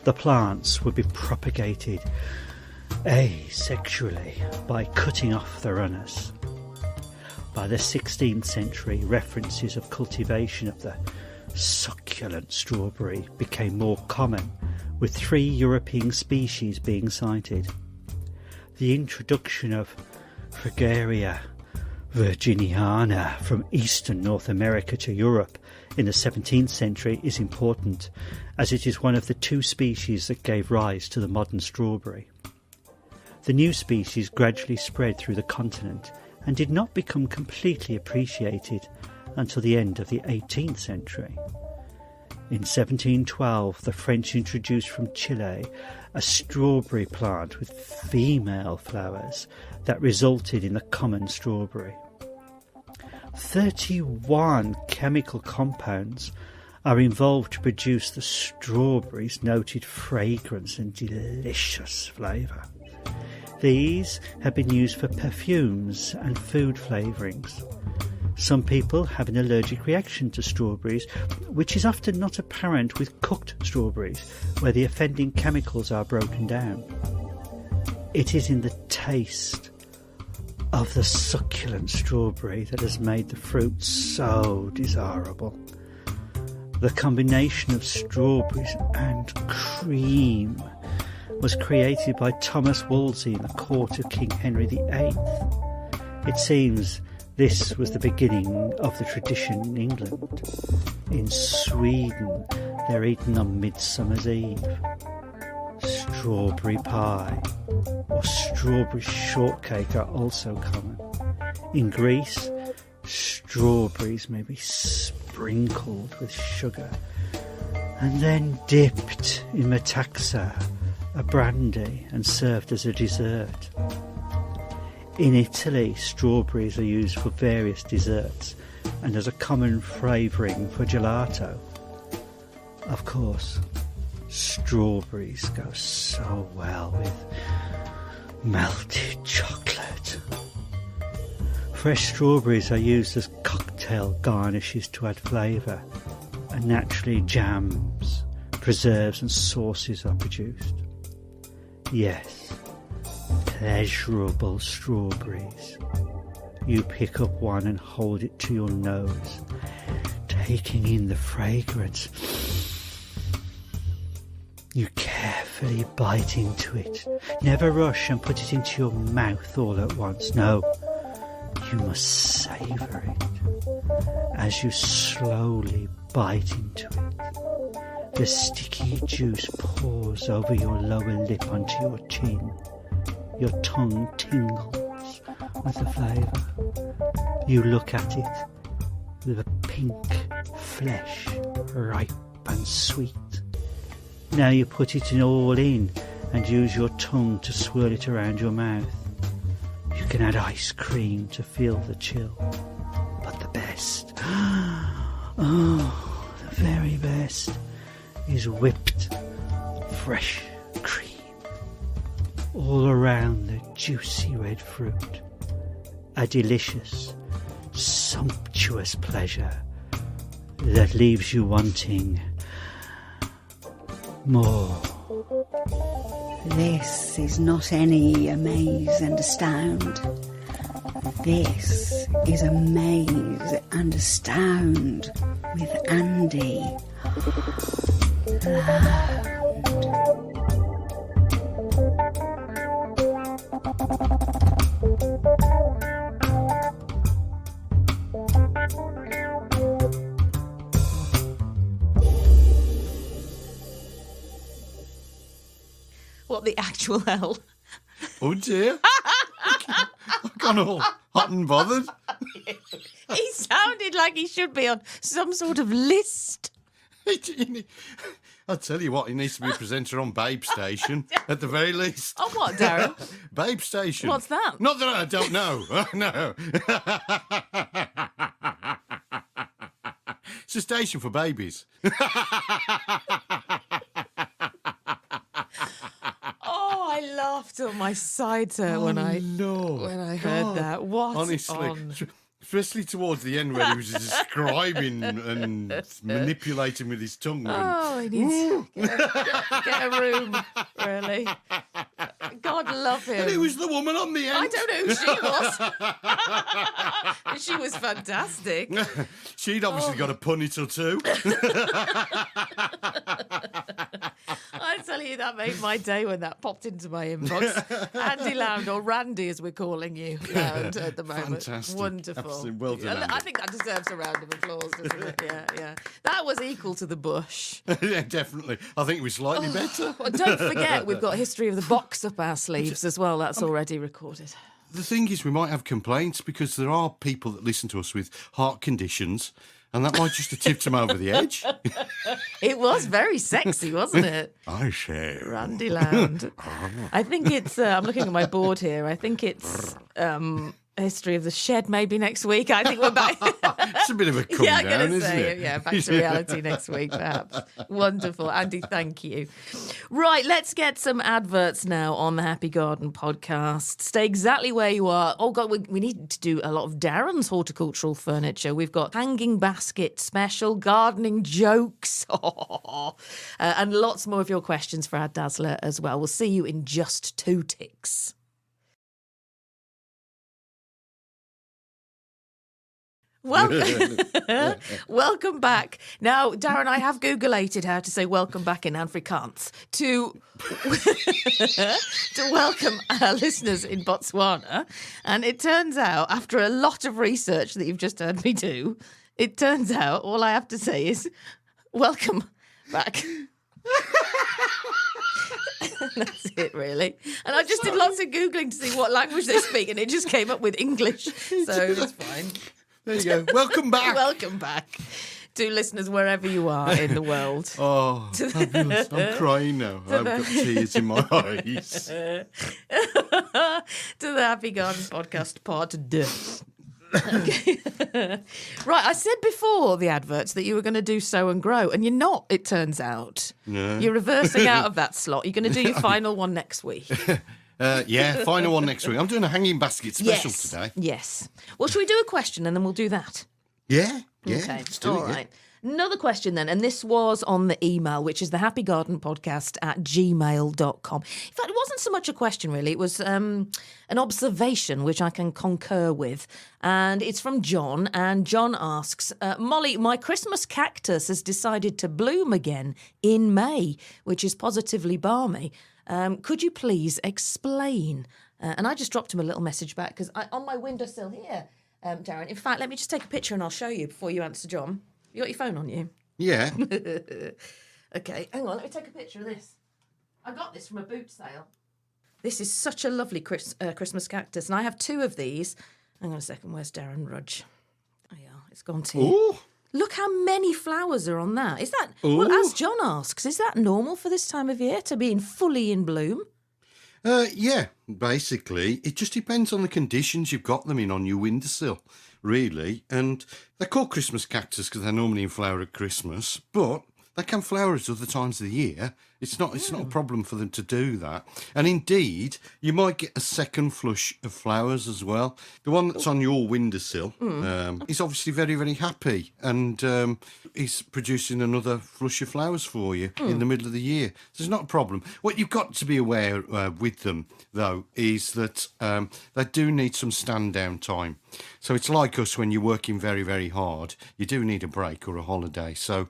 Speaker 7: The plants would be propagated asexually by cutting off the runners. By the 16th century, references of cultivation of the succulent strawberry became more common, with 3 European species being cited. The introduction of Fragaria virginiana from eastern North America to Europe in the 17th century is important, as it is one of the 2 species that gave rise to the modern strawberry. The new species gradually spread through the continent and did not become completely appreciated until the end of the 18th century. In 1712, the French introduced from Chile a strawberry plant with female flowers that resulted in the common strawberry. 31 chemical compounds are involved to produce the strawberry's noted fragrance and delicious flavour. These have been used for perfumes and food flavourings. Some people have an allergic reaction to strawberries, which is often not apparent with cooked strawberries, where the offending chemicals are broken down. It is in the taste of the succulent strawberry that has made the fruit so desirable. The combination of strawberries and cream was created by Thomas Wolsey in the court of King Henry VIII. It seems this was the beginning of the tradition in England. In Sweden, they're eaten on Midsummer's Eve. Strawberry pie or strawberry shortcake are also common. In Greece, strawberries may be sprinkled with sugar and then dipped in metaxa, a brandy, and served as a dessert. In Italy, strawberries are used for various desserts and as a common flavouring for gelato. Of course, strawberries go so well with melted chocolate. Fresh strawberries are used as cocktail garnishes to add flavour, and naturally jams, preserves and sauces are produced. Yes, pleasurable strawberries. You pick up one and hold it to your nose, taking in the fragrance. You carefully bite into it. Never rush and put it into your mouth all at once. No, you must savour it as you slowly bite into it. The sticky juice pours over your lower lip onto your chin. Your tongue tingles with the flavour. You look at it, the pink flesh, ripe and sweet. Now you put it all in and use your tongue to swirl it around your mouth. You can add ice cream to feel the chill. But the best, oh, the very best, is whipped fresh cream all around the juicy red fruit. A delicious, sumptuous pleasure that leaves you wanting more.
Speaker 8: This is not any amaze and astound. This is amaze and astound with Andy Lound.
Speaker 1: What the actual hell?
Speaker 4: Oh dear. I've gone all hot and bothered.
Speaker 1: He sounded like he should be on some sort of list.
Speaker 4: I'll tell you what, he needs to be a presenter on Babe Station, at the very least.
Speaker 1: Oh, what, Darren?
Speaker 4: Babe Station.
Speaker 1: What's that?
Speaker 4: Not that I don't know. No. It's a station for babies.
Speaker 1: I laughed till my sides hurt when I heard that. What
Speaker 4: honestly,
Speaker 1: on?
Speaker 4: especially towards the end where he was describing and manipulating with his tongue.
Speaker 1: Oh, he needs to get a room, really. God love him.
Speaker 4: And it was the woman on the end.
Speaker 1: I don't know who she was. She was fantastic.
Speaker 4: She'd obviously got a punnet or two.
Speaker 1: I tell you, that made my day when that popped into my inbox. Andy Lound, or Randy as we're calling you, Lound at the moment.
Speaker 4: Fantastic.
Speaker 1: Wonderful.
Speaker 4: Absolutely. Well done, Andy.
Speaker 1: I think that deserves a round of applause, doesn't it? Yeah. That was equal to the bush.
Speaker 4: Yeah, definitely. I think it was slightly better.
Speaker 1: Well, don't forget, we've got history of the box up our sleeves as well. That's already recorded.
Speaker 4: the thing is, we might have complaints because there are people that listen to us with heart conditions, and that might just have tipped them over the edge.
Speaker 1: It was very sexy, wasn't it?
Speaker 4: I say.
Speaker 1: Randy Lound. I think it's, I'm looking at my board here, I think it's History of the Shed maybe next week. I think we're back.
Speaker 4: It's a bit of a come
Speaker 1: Yeah, I'm
Speaker 4: down,
Speaker 1: going to
Speaker 4: isn't
Speaker 1: say,
Speaker 4: it?
Speaker 1: yeah, back to reality next week, perhaps. Wonderful. Andy, thank you. Right, let's get some adverts now on the Happy Garden podcast. Stay exactly where you are. Oh, God, we need to do a lot of Darren's horticultural furniture. We've got hanging basket special, gardening jokes, and lots more of your questions for our Dazzler as well. We'll see you in just 2 ticks. Welcome back. Now, Darren, I have Googlated how to say welcome back in Afrikaans to welcome our listeners in Botswana. And it turns out, after a lot of research that you've just heard me do, it turns out all I have to say is welcome back. That's it, really. And I just did lots of Googling to see what language they speak, and it just came up with English. So it's fine.
Speaker 4: There you go. Welcome back.
Speaker 1: Welcome back to listeners wherever you are in the world.
Speaker 4: Oh, fabulous. I'm crying now. I've got tears in my eyes.
Speaker 1: To the Happy Garden podcast part 2. Okay. Right, I said before the adverts that you were going to do Sow and Grow, and you're not, it turns out.
Speaker 4: No.
Speaker 1: You're reversing out of that slot. You're going to do your final one next week.
Speaker 4: Yeah, final one next week. I'm doing a hanging basket special
Speaker 1: Yes.
Speaker 4: today.
Speaker 1: Yes. Well, should we do a question and then we'll do that?
Speaker 4: Yeah,
Speaker 1: Okay.
Speaker 4: let's do
Speaker 1: All
Speaker 4: it.
Speaker 1: right. Another question then, and this was on the email, which is thehappygardenpodcast@gmail.com. In fact, it wasn't so much a question, really. It was an observation, which I can concur with. And it's from John, and John asks, Molly, my Christmas cactus has decided to bloom again in May, which is positively balmy. Could you please explain? And I just dropped him a little message back, because on my windowsill here, Darren, in fact, let me just take a picture and I'll show you before you answer, John. You got your phone on you?
Speaker 4: Yeah.
Speaker 1: Okay, hang on, let me take a picture of this. I got this from a boot sale. This is such a lovely Christmas cactus, and I have 2 of these. Hang on a second, where's Darren Rudge? Oh, yeah, it's gone to you.
Speaker 4: Ooh.
Speaker 1: Look how many flowers are on that. Is that,
Speaker 4: Ooh.
Speaker 1: well, as John asks, is that normal for this time of year to be fully in bloom?
Speaker 4: Yeah, basically. It just depends on the conditions you've got them in on your windowsill, really. And they're called Christmas cactus because they're normally in flower at Christmas, but they can flower at other times of the year. It's not a problem for them to do that. And indeed, you might get a second flush of flowers as well. The one that's on your windowsill is obviously very, very happy and is producing another flush of flowers for you in the middle of the year. So it's not a problem. What you've got to be aware with them, though, is that they do need some stand-down time. So it's like us when you're working very, very hard. You do need a break or a holiday. So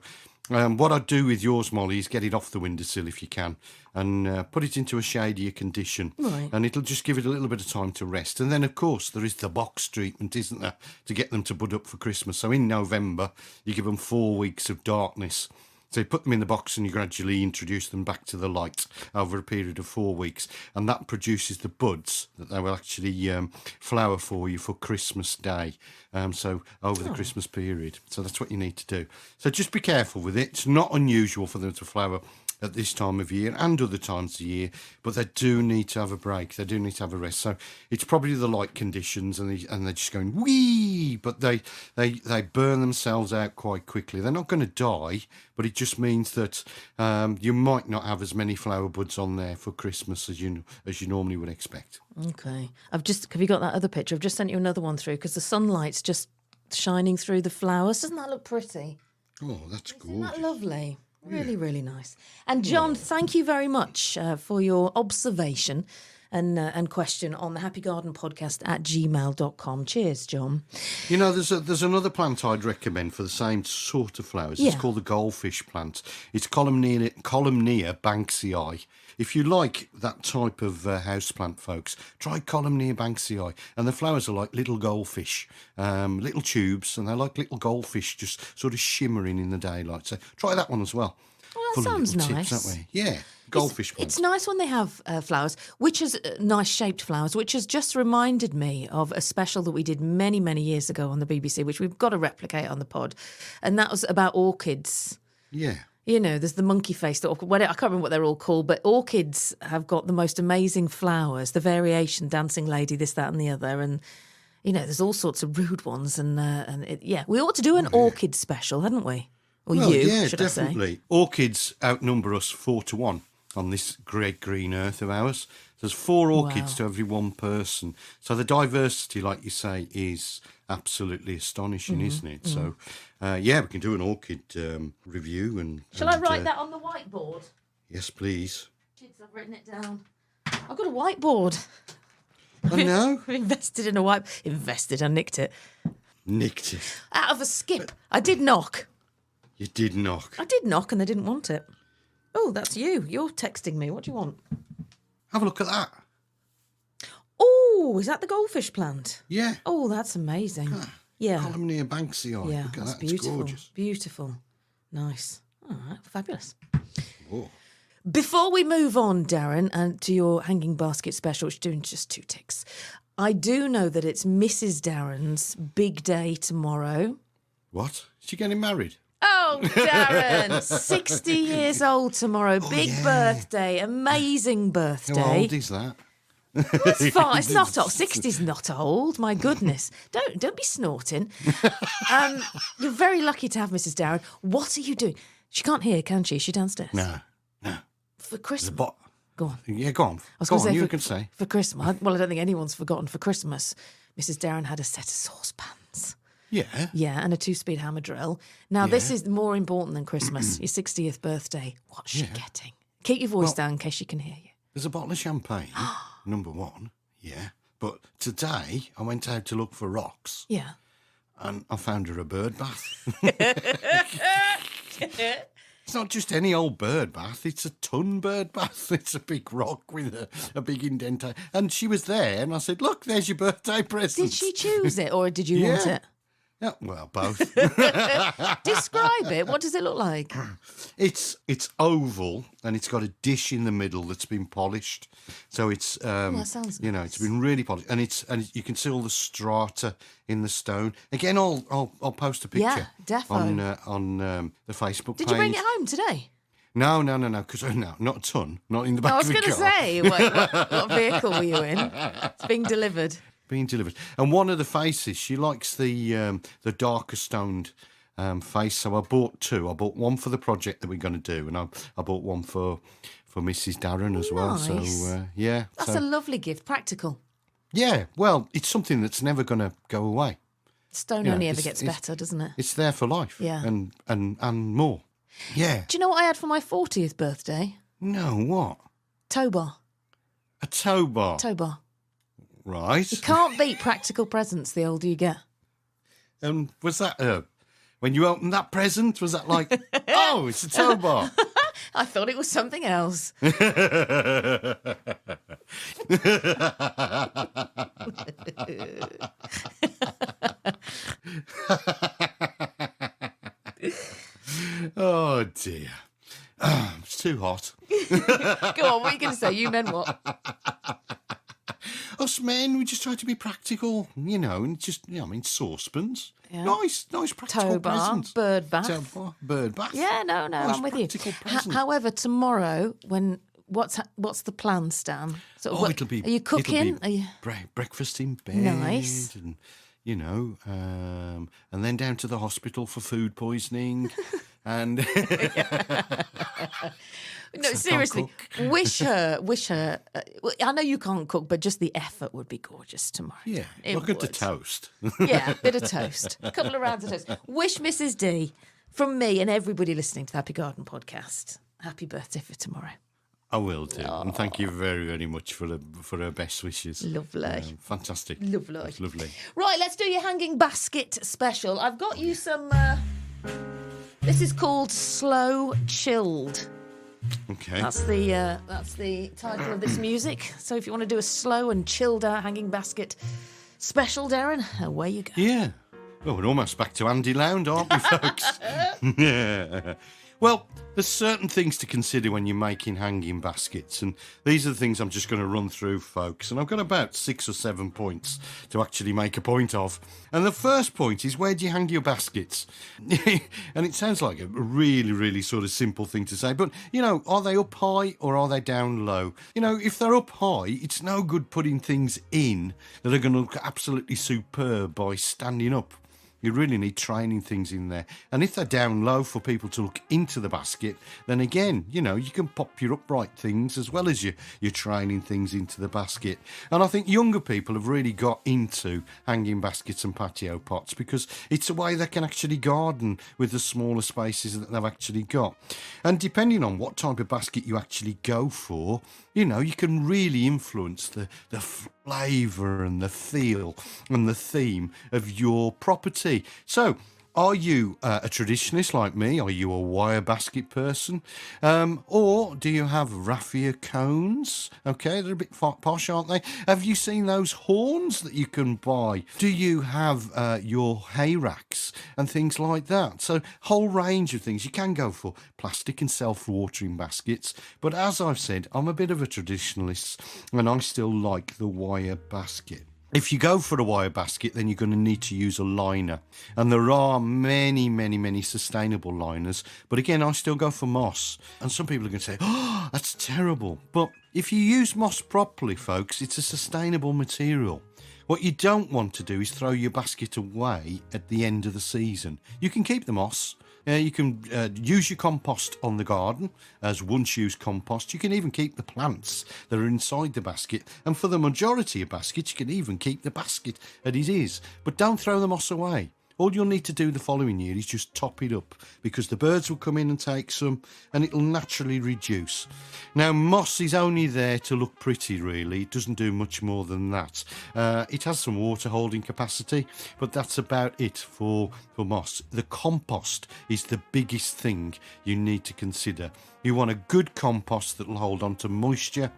Speaker 4: what I'd do with yours, Molly, is get it off the windowsill if you can and put it into a shadier condition.
Speaker 1: Right.
Speaker 4: And it'll just give it a little bit of time to rest. And then, of course, there is the box treatment, isn't there, to get them to bud up for Christmas. So in November, you give them 4 weeks of darkness. So you put them in the box and you gradually introduce them back to the light over a period of 4 weeks. And that produces the buds that they will actually flower for you for Christmas Day. So over the Christmas period. So that's what you need to do. So just be careful with it. It's not unusual for them to flower at this time of year and other times of year, but they do need to have a break. They do need to have a rest. So it's probably the light conditions, and they're just going wee, but they burn themselves out quite quickly. They're not going to die, but it just means that you might not have as many flower buds on there for Christmas as you normally would expect.
Speaker 1: Okay. Have you got that other picture? I've just sent you another one through because the sunlight's just shining through the flowers. Doesn't that look pretty?
Speaker 4: Oh, that's gorgeous.
Speaker 1: Isn't that lovely? Really, really nice. And John, thank you very much for your observation and question on the Happy Garden Podcast @gmail.com. Cheers, John.
Speaker 4: You know, there's another plant I'd recommend for the same sort of flowers.
Speaker 1: Yeah.
Speaker 4: It's called the goldfish plant. It's Columnea banksii. If you like that type of house plant, folks, try Columnea banksii. And the flowers are like little goldfish, little tubes, and they're like little goldfish just sort of shimmering in the daylight. So try that one as well.
Speaker 1: Well, that
Speaker 4: full
Speaker 1: sounds
Speaker 4: of little
Speaker 1: nice.
Speaker 4: tips, aren't we? Yeah, goldfish pond.
Speaker 1: It's nice when they have flowers, which is nice shaped flowers, which has just reminded me of a special that we did many, many years ago on the BBC, which we've got to replicate on the pod. And that was about orchids.
Speaker 4: Yeah.
Speaker 1: You know, there's the monkey-faced orchid. I can't remember what they're all called, but orchids have got the most amazing flowers, the variation, dancing lady, this, that and the other. And, you know, there's all sorts of rude ones. And we ought to do an orchid special, hadn't we? Or
Speaker 4: Well,
Speaker 1: you,
Speaker 4: yeah,
Speaker 1: should
Speaker 4: definitely.
Speaker 1: I say.
Speaker 4: Orchids outnumber us 4-1 on this great green earth of ours. There's 4 orchids to every 1 person. So the diversity, like you say, is absolutely astonishing, isn't it? So, we can do an orchid review.
Speaker 1: Shall I write that on the whiteboard?
Speaker 4: Yes, please.
Speaker 1: Jeez, I've written it down. I've got a whiteboard.
Speaker 4: I know.
Speaker 1: I've invested in a whiteboard. Invested, I nicked it.
Speaker 4: Nicked it.
Speaker 1: Out of a skip. I did knock.
Speaker 4: You did knock.
Speaker 1: I did knock and they didn't want it. Oh, that's you. You're texting me. What do you want?
Speaker 4: Have a look at that.
Speaker 1: Oh, is that the goldfish plant?
Speaker 4: Yeah.
Speaker 1: Oh, that's amazing. Yeah.
Speaker 4: Columnia Banksy.
Speaker 1: Yeah,
Speaker 4: Look at
Speaker 1: that's
Speaker 4: that.
Speaker 1: beautiful.
Speaker 4: It's gorgeous.
Speaker 1: Beautiful. Nice. All right, fabulous.
Speaker 4: Oh.
Speaker 1: Before we move on, Darren, and to your hanging basket special, which is doing just 2 ticks, I do know that it's Mrs. Darren's big day tomorrow.
Speaker 4: What? Is she getting married?
Speaker 1: Oh, Darren, 60 years old tomorrow. Big birthday, amazing birthday.
Speaker 4: How old is that?
Speaker 1: It's fine. It's not old. 60's not old. My goodness. Don't be snorting. You're very lucky to have Mrs. Darren. What are you doing? She can't hear, can she? Is she downstairs?
Speaker 4: No.
Speaker 1: For Christmas.
Speaker 4: Go
Speaker 1: on.
Speaker 4: Yeah, go on.
Speaker 1: I was
Speaker 4: Go
Speaker 1: going
Speaker 4: on,
Speaker 1: to say
Speaker 4: you can say.
Speaker 1: For Christmas. Well, I don't think anyone's forgotten for Christmas. Mrs. Darren had a set of saucepans.
Speaker 4: Yeah.
Speaker 1: Yeah, and a 2-speed hammer drill. Now, this is more important than Christmas. Your 60th birthday. What's she getting? Keep your voice down in case she can hear you.
Speaker 4: There's a bottle of champagne, number 1. Yeah. But today I went out to look for rocks.
Speaker 1: Yeah.
Speaker 4: And I found her a bird bath. It's not just any old bird bath, it's a ton bird bath. It's a big rock with a big indentation. And she was there, and I said, look, there's your birthday present.
Speaker 1: Did she choose it, or did you want it?
Speaker 4: Yeah, well, both.
Speaker 1: Describe it. What does it look like?
Speaker 4: It's oval, and it's got a dish in the middle that's been polished. So it's
Speaker 1: that sounds
Speaker 4: you know,
Speaker 1: nice.
Speaker 4: it's been really polished, and you can see all the strata in the stone. Again, I'll post a picture.
Speaker 1: Yeah, defo.
Speaker 4: on the Facebook page.
Speaker 1: Did you bring it home today?
Speaker 4: No, because not a ton, not in the back
Speaker 1: I was
Speaker 4: of the
Speaker 1: going to
Speaker 4: car.
Speaker 1: say, what vehicle were you in? It's being delivered.
Speaker 4: Being delivered. And one of the faces, she likes the darker stoned face. So I bought 2. I bought one for the project that we're going to do, and I bought one for Mrs. Darren as well.
Speaker 1: Nice.
Speaker 4: So
Speaker 1: That's a lovely gift. Practical.
Speaker 4: Yeah, well, it's something that's never going to go away.
Speaker 1: Stone
Speaker 4: You know,
Speaker 1: only ever
Speaker 4: it's-
Speaker 1: gets
Speaker 4: it's-
Speaker 1: better, doesn't it?
Speaker 4: It's there for life.
Speaker 1: Yeah.
Speaker 4: And more. Yeah.
Speaker 1: Do you know what I had for my 40th birthday?
Speaker 4: No, what?
Speaker 1: Tow bar.
Speaker 4: A tow bar.
Speaker 1: Tow bar.
Speaker 4: Right.
Speaker 1: You can't beat practical presents the older you get.
Speaker 4: And was that when you opened that present, was that like, oh, it's a tow bar?
Speaker 1: I thought it was something else.
Speaker 4: Oh, dear. It's too hot.
Speaker 1: Go on, what are you going to say? You meant what?
Speaker 4: Us men, we just try to be practical, you know, and just, saucepans.
Speaker 1: Yeah.
Speaker 4: Nice practical
Speaker 1: Tow bar,
Speaker 4: presents.
Speaker 1: bird bath.
Speaker 4: Tow bar, bird bath.
Speaker 1: Yeah, no,
Speaker 4: Nice
Speaker 1: I'm with you.
Speaker 4: practical present.
Speaker 1: However, tomorrow, what's the plan, Stan?
Speaker 4: It'll be.
Speaker 1: Are you cooking? Are you...
Speaker 4: breakfast in bed.
Speaker 1: Nice.
Speaker 4: And, and then down to the hospital for food poisoning. And
Speaker 1: No, seriously, wish her. I know you can't cook, but just the effort would be gorgeous tomorrow.
Speaker 4: yeah,
Speaker 1: It
Speaker 4: look at the
Speaker 1: would.
Speaker 4: toast.
Speaker 1: Yeah, bit of toast, a couple of rounds of toast. Wish Mrs. D from me and everybody listening to the Happy Garden podcast. Happy birthday for tomorrow.
Speaker 4: I will do, and thank you very, very much for her best wishes.
Speaker 1: Lovely.
Speaker 4: Fantastic.
Speaker 1: Lovely.
Speaker 4: That's lovely.
Speaker 1: Right, let's do your hanging basket special. I've got you some. This is called Slow Chilled.
Speaker 4: Okay.
Speaker 1: That's the title of this music. So if you want to do a slow and chilled out hanging basket special, Darren, away you go.
Speaker 4: Yeah. Well, we're almost back to Andy Lound, aren't we, folks? Yeah. Well, there's certain things to consider when you're making hanging baskets, and these are the things I'm just going to run through, folks. And I've got about 6 or 7 points to actually make a point of. And the first point is, where do you hang your baskets? And it sounds like a really, really sort of simple thing to say, but, you know, are they up high or are they down low? You know, if they're up high, it's no good putting things in that are going to look absolutely superb by standing up. You really need training things in there. And if they're down low for people to look into the basket, then again, you know, you can pop your upright things as well as your training things into the basket. And I think younger people have really got into hanging baskets and patio pots because it's a way they can actually garden with the smaller spaces that they've actually got. And depending on what type of basket you actually go for, you know, you can really influence the flavour and the feel and the theme of your property. So, are you a traditionalist like me? Are you a wire basket person? Or do you have raffia cones? Okay, they're a bit posh, aren't they? Have you seen those horns that you can buy? Do you have your hay racks and things like that? So, whole range of things. You can go for plastic and self-watering baskets. But as I've said, I'm a bit of a traditionalist and I still like the wire basket. If you go for a wire basket, then you're going to need to use a liner. And there are many, many, many sustainable liners. But again, I still go for moss. And some people are going to say, oh, that's terrible. But if you use moss properly, folks, it's a sustainable material. What you don't want to do is throw your basket away at the end of the season. You can keep the moss. You can use your compost on the garden as once-use compost. You can even keep the plants that are inside the basket. And for the majority of baskets, you can even keep the basket as it is. But don't throw the moss away. All you'll need to do the following year is just top it up because the birds will come in and take some and it'll naturally reduce. Now, moss is only there to look pretty, really. It doesn't do much more than that. It has some water holding capacity, but that's about it for moss. The compost is the biggest thing you need to consider. You want a good compost that will hold on to moisture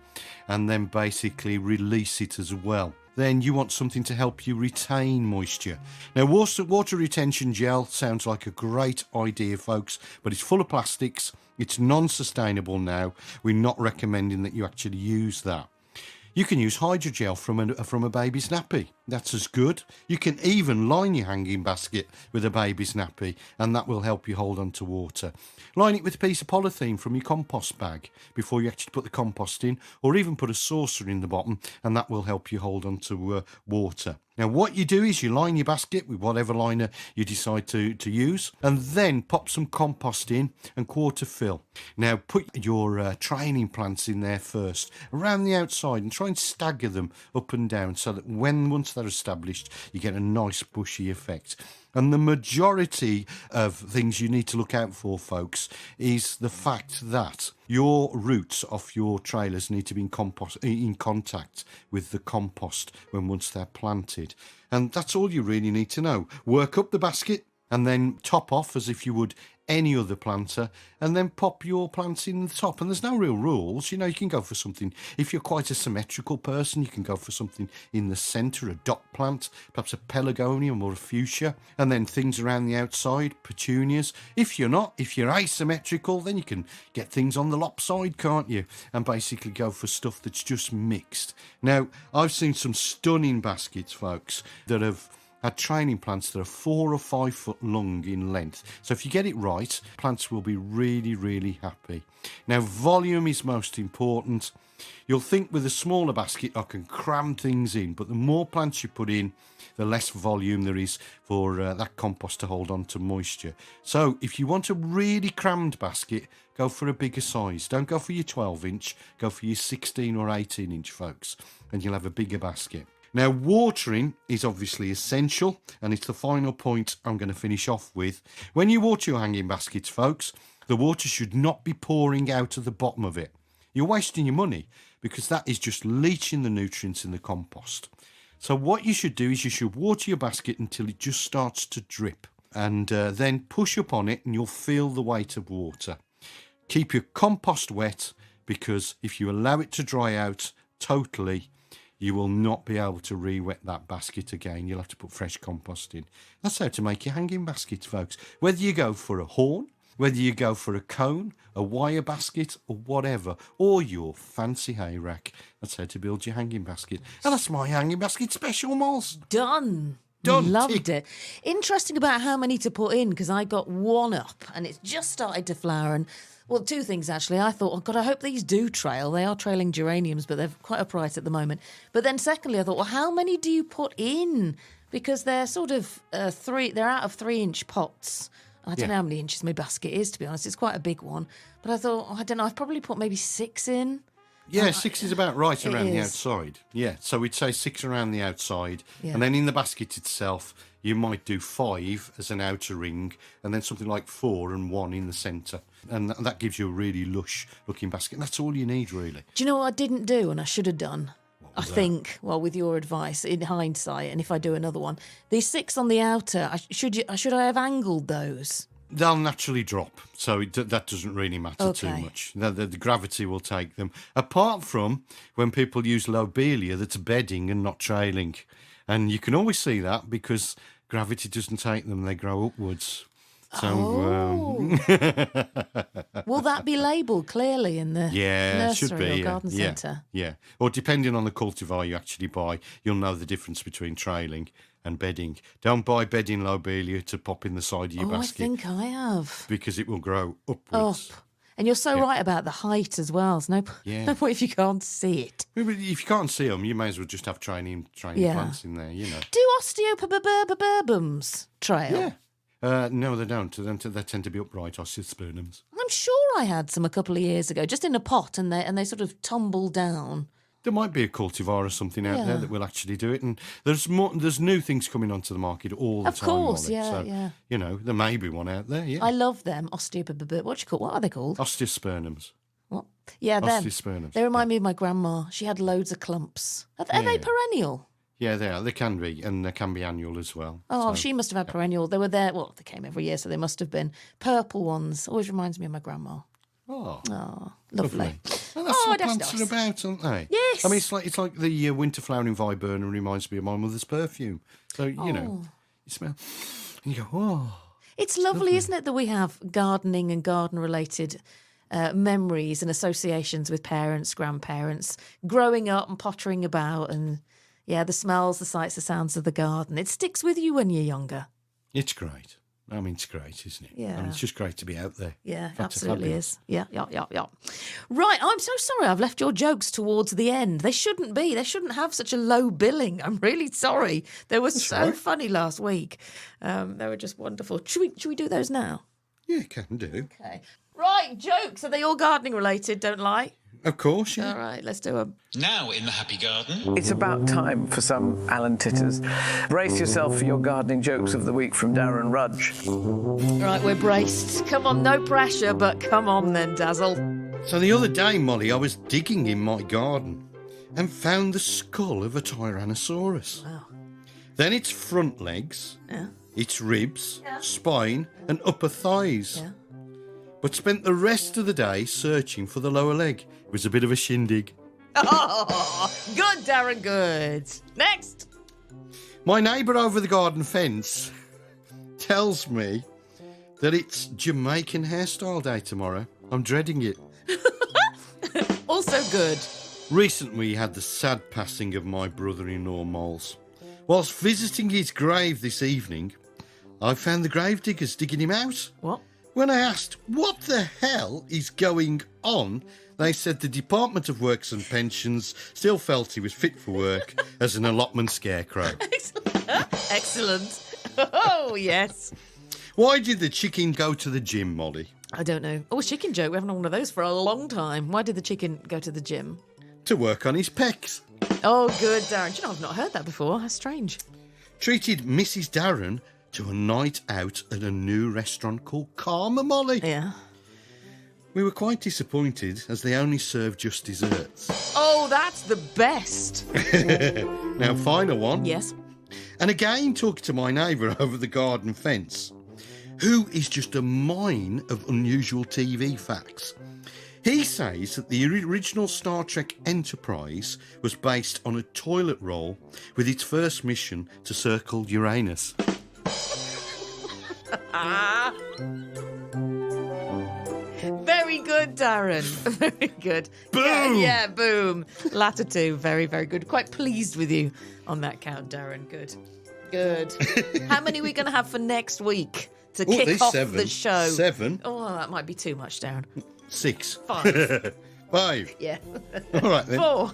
Speaker 4: and then basically release it as well. Then you want something to help you retain moisture. Now, water retention gel sounds like a great idea, folks, but it's full of plastics. It's non-sustainable now. We're not recommending that you actually use that. You can use hydrogel from a baby's nappy. That's as good. You can even line your hanging basket with a baby's nappy, and that will help you hold on to water. Line it with a piece of polythene from your compost bag before you actually put the compost in, or even put a saucer in the bottom, and that will help you hold on to water. Now, what you do is you line your basket with whatever liner you decide to use, and then pop some compost in and quarter fill. Now, put your training plants in there first, around the outside, and try and stagger them up and down so that once they're established, you get a nice bushy effect. And the majority of things you need to look out for, folks, is the fact that your roots off your trailers need to be in contact with the compost once they're planted. And that's all you really need to know. Work up the basket and then top off as if you would any other planter, and then pop your plants in the top. And there's no real rules. You know, you can go for something, if you're quite a symmetrical person, you can go for something in the centre, a dot plant, perhaps a pelargonium or a fuchsia, and then things around the outside, petunias. If you're asymmetrical, then you can get things on the lopside, can't you? And basically go for stuff that's just mixed. Now, I've seen some stunning baskets, folks, that have had training plants that are 4 or 5 foot long in length. So if you get it right, plants will be really, really happy. Now, volume is most important. You'll think with a smaller basket, I can cram things in, but the more plants you put in, the less volume there is for that compost to hold on to moisture. So if you want a really crammed basket, go for a bigger size. Don't go for your 12-inch, go for your 16 or 18-inch, folks, and you'll have a bigger basket. Now, watering is obviously essential, and it's the final point I'm going to finish off with. When you water your hanging baskets, folks, the water should not be pouring out of the bottom of it. You're wasting your money because that is just leaching the nutrients in the compost. So what you should do is you should water your basket until it just starts to drip, and then push up on it and you'll feel the weight of water. Keep your compost wet, because if you allow it to dry out totally, you will not be able to re-wet that basket again. You'll have to put fresh compost in. That's how to make your hanging baskets, folks. Whether you go for a horn, whether you go for a cone, a wire basket or whatever, or your fancy hay rack. That's how to build your hanging basket. And that's my hanging basket special, Moles.
Speaker 1: Done.
Speaker 4: Done.
Speaker 1: Loved
Speaker 4: Tick.
Speaker 1: it. Interesting about how many to put in, because I got one up and it's just started to flower. And, well, two things actually. I thought, oh God, I hope these do trail. They are trailing geraniums, but they're quite a price at the moment. But then secondly, I thought, well, how many do you put in? Because they're sort of they're out of 3-inch pots. I don't know how many inches my basket is, to be honest. It's quite a big one. But I thought, I don't know, I've probably put maybe 6 in.
Speaker 4: Yeah, 6 is about right
Speaker 1: It
Speaker 4: around the
Speaker 1: is.
Speaker 4: outside. Yeah, so we'd say 6 around the outside.
Speaker 1: Yeah.
Speaker 4: And then in the basket itself, you might do 5 as an outer ring, and then something like 4 and 1 in the centre. And that gives you a really lush-looking basket. And that's all you need, really.
Speaker 1: Do you know what I didn't do and I should have done? I think, well, with your advice, in hindsight, and if I do another one, these 6 on the outer, should I have angled those?
Speaker 4: They'll naturally drop, so that doesn't really matter too
Speaker 1: Okay.
Speaker 4: much. The gravity will take them. Apart from when people use lobelia that's bedding and not trailing. And you can always see that because gravity doesn't take them, they grow upwards. So,
Speaker 1: Will that be labelled clearly in the
Speaker 4: yeah, it should
Speaker 1: nursery
Speaker 4: be.
Speaker 1: or garden
Speaker 4: yeah,
Speaker 1: centre?
Speaker 4: yeah. Or depending on the cultivar you actually buy, you'll know the difference between trailing and bedding. Don't buy bedding lobelia to pop in the side of your
Speaker 1: I
Speaker 4: basket
Speaker 1: think I have.
Speaker 4: because it will grow
Speaker 1: Up.
Speaker 4: upwards.
Speaker 1: And you're so right about the height as well. There's no point if you can't see it.
Speaker 4: If you can't see them, you may as well just have training
Speaker 1: Yeah.
Speaker 4: plants in there, you know.
Speaker 1: Do osteoperbums trail?
Speaker 4: Yeah. No, they don't. They tend to be upright osteospermums.
Speaker 1: I'm sure I had some a couple of years ago, just in a pot, and they sort of tumble down.
Speaker 4: There might be a cultivar or something out there that will actually do it, and there's new things coming onto the market all the
Speaker 1: Of
Speaker 4: time.
Speaker 1: course,
Speaker 4: Molly.
Speaker 1: yeah,
Speaker 4: So,
Speaker 1: yeah.
Speaker 4: You know, there may be one out there. Yeah.
Speaker 1: I love them. What are they called?
Speaker 4: Osteospermums.
Speaker 1: What? Yeah, them.
Speaker 4: Osteospermums.
Speaker 1: They remind me of my grandma. She had loads of clumps. Are they perennial?
Speaker 4: Yeah, they are. They can be, and they can be annual as well.
Speaker 1: Oh,
Speaker 4: So,
Speaker 1: she must have had perennial. They were there. Well, they came every year, so they must have been purple ones. Always reminds me of my grandma.
Speaker 4: Oh,
Speaker 1: Oh, lovely.
Speaker 4: Well, that's what
Speaker 1: that's
Speaker 4: plants
Speaker 1: nice.
Speaker 4: are about, aren't they?
Speaker 1: Yes.
Speaker 4: I mean, it's like the winter flowering viburnum reminds me of my mother's perfume. So you know, you smell, and you go, oh.
Speaker 1: It's lovely, isn't it, that we have gardening and garden-related memories and associations with parents, grandparents, growing up and pottering about, and the smells, the sights, the sounds of the garden. It sticks with you when you're younger.
Speaker 4: It's great. I mean, it's great, isn't it?
Speaker 1: Yeah.
Speaker 4: I mean, it's just great to be out there.
Speaker 1: Yeah,
Speaker 4: That's
Speaker 1: absolutely
Speaker 4: fabulous.
Speaker 1: is. Yeah. Right, I'm so sorry I've left your jokes towards the end. They shouldn't be. They shouldn't have such a low billing. I'm really sorry. They were so funny last week. They were just wonderful. Should we do those now?
Speaker 4: Yeah, can do.
Speaker 1: Okay. Right, jokes. Are they all gardening related? Don't lie.
Speaker 4: Of course, yeah.
Speaker 1: All right, let's do them.
Speaker 5: Now in the Happy Garden.
Speaker 2: It's about time for some Alan Titters. Brace yourself for your gardening jokes of the week from Darren Rudge.
Speaker 1: Right, we're braced. Come on, no pressure, but come on then, Dazzle.
Speaker 4: So the other day, Molly, I was digging in my garden and found the skull of a Tyrannosaurus.
Speaker 1: Wow.
Speaker 4: Then its front legs,
Speaker 1: Yeah.
Speaker 4: its ribs, spine and upper thighs.
Speaker 1: Yeah.
Speaker 4: But spent the rest of the day searching for the lower leg. It was a bit of a shindig.
Speaker 1: Oh, good, Darren, good. Next.
Speaker 4: My neighbour over the garden fence tells me that it's Jamaican hairstyle day tomorrow. I'm dreading it.
Speaker 1: Also good.
Speaker 4: Recently we had the sad passing of my brother-in-law Moles. Whilst visiting his grave this evening, I found the grave diggers digging him out.
Speaker 1: What?
Speaker 4: When I asked what the hell is going on, they said the Department of Works and Pensions still felt he was fit for work as an allotment scarecrow.
Speaker 1: Excellent. Oh, yes.
Speaker 4: Why did the chicken go to the gym, Molly?
Speaker 1: I don't know. Oh, a chicken joke. We haven't had one of those for a long time. Why did the chicken go to the gym?
Speaker 4: To work on his pecs.
Speaker 1: Oh, good, Darren. Do you know, I've not heard that before. That's strange.
Speaker 4: Treated Mrs. Darren to a night out at a new restaurant called Karma, Molly.
Speaker 1: Yeah.
Speaker 4: We were quite disappointed as they only served just desserts.
Speaker 1: Oh, that's the best.
Speaker 4: Now, final one.
Speaker 1: Yes.
Speaker 4: And again, talking to my neighbour over the garden fence, who is just a mine of unusual TV facts. He says that the original Star Trek Enterprise was based on a toilet roll with its first mission to circle Uranus.
Speaker 1: Very good, Darren. Very good.
Speaker 4: Boom!
Speaker 1: Yeah, boom. Latter two, very, very good. Quite pleased with you on that count, Darren. Good. Good. How many are we going to have for next week to kick off the show?
Speaker 4: 7.
Speaker 1: Oh, that might be too much, Darren.
Speaker 4: 6.
Speaker 1: 5.
Speaker 4: 5.
Speaker 1: Yeah.
Speaker 4: All right, then.
Speaker 1: 4.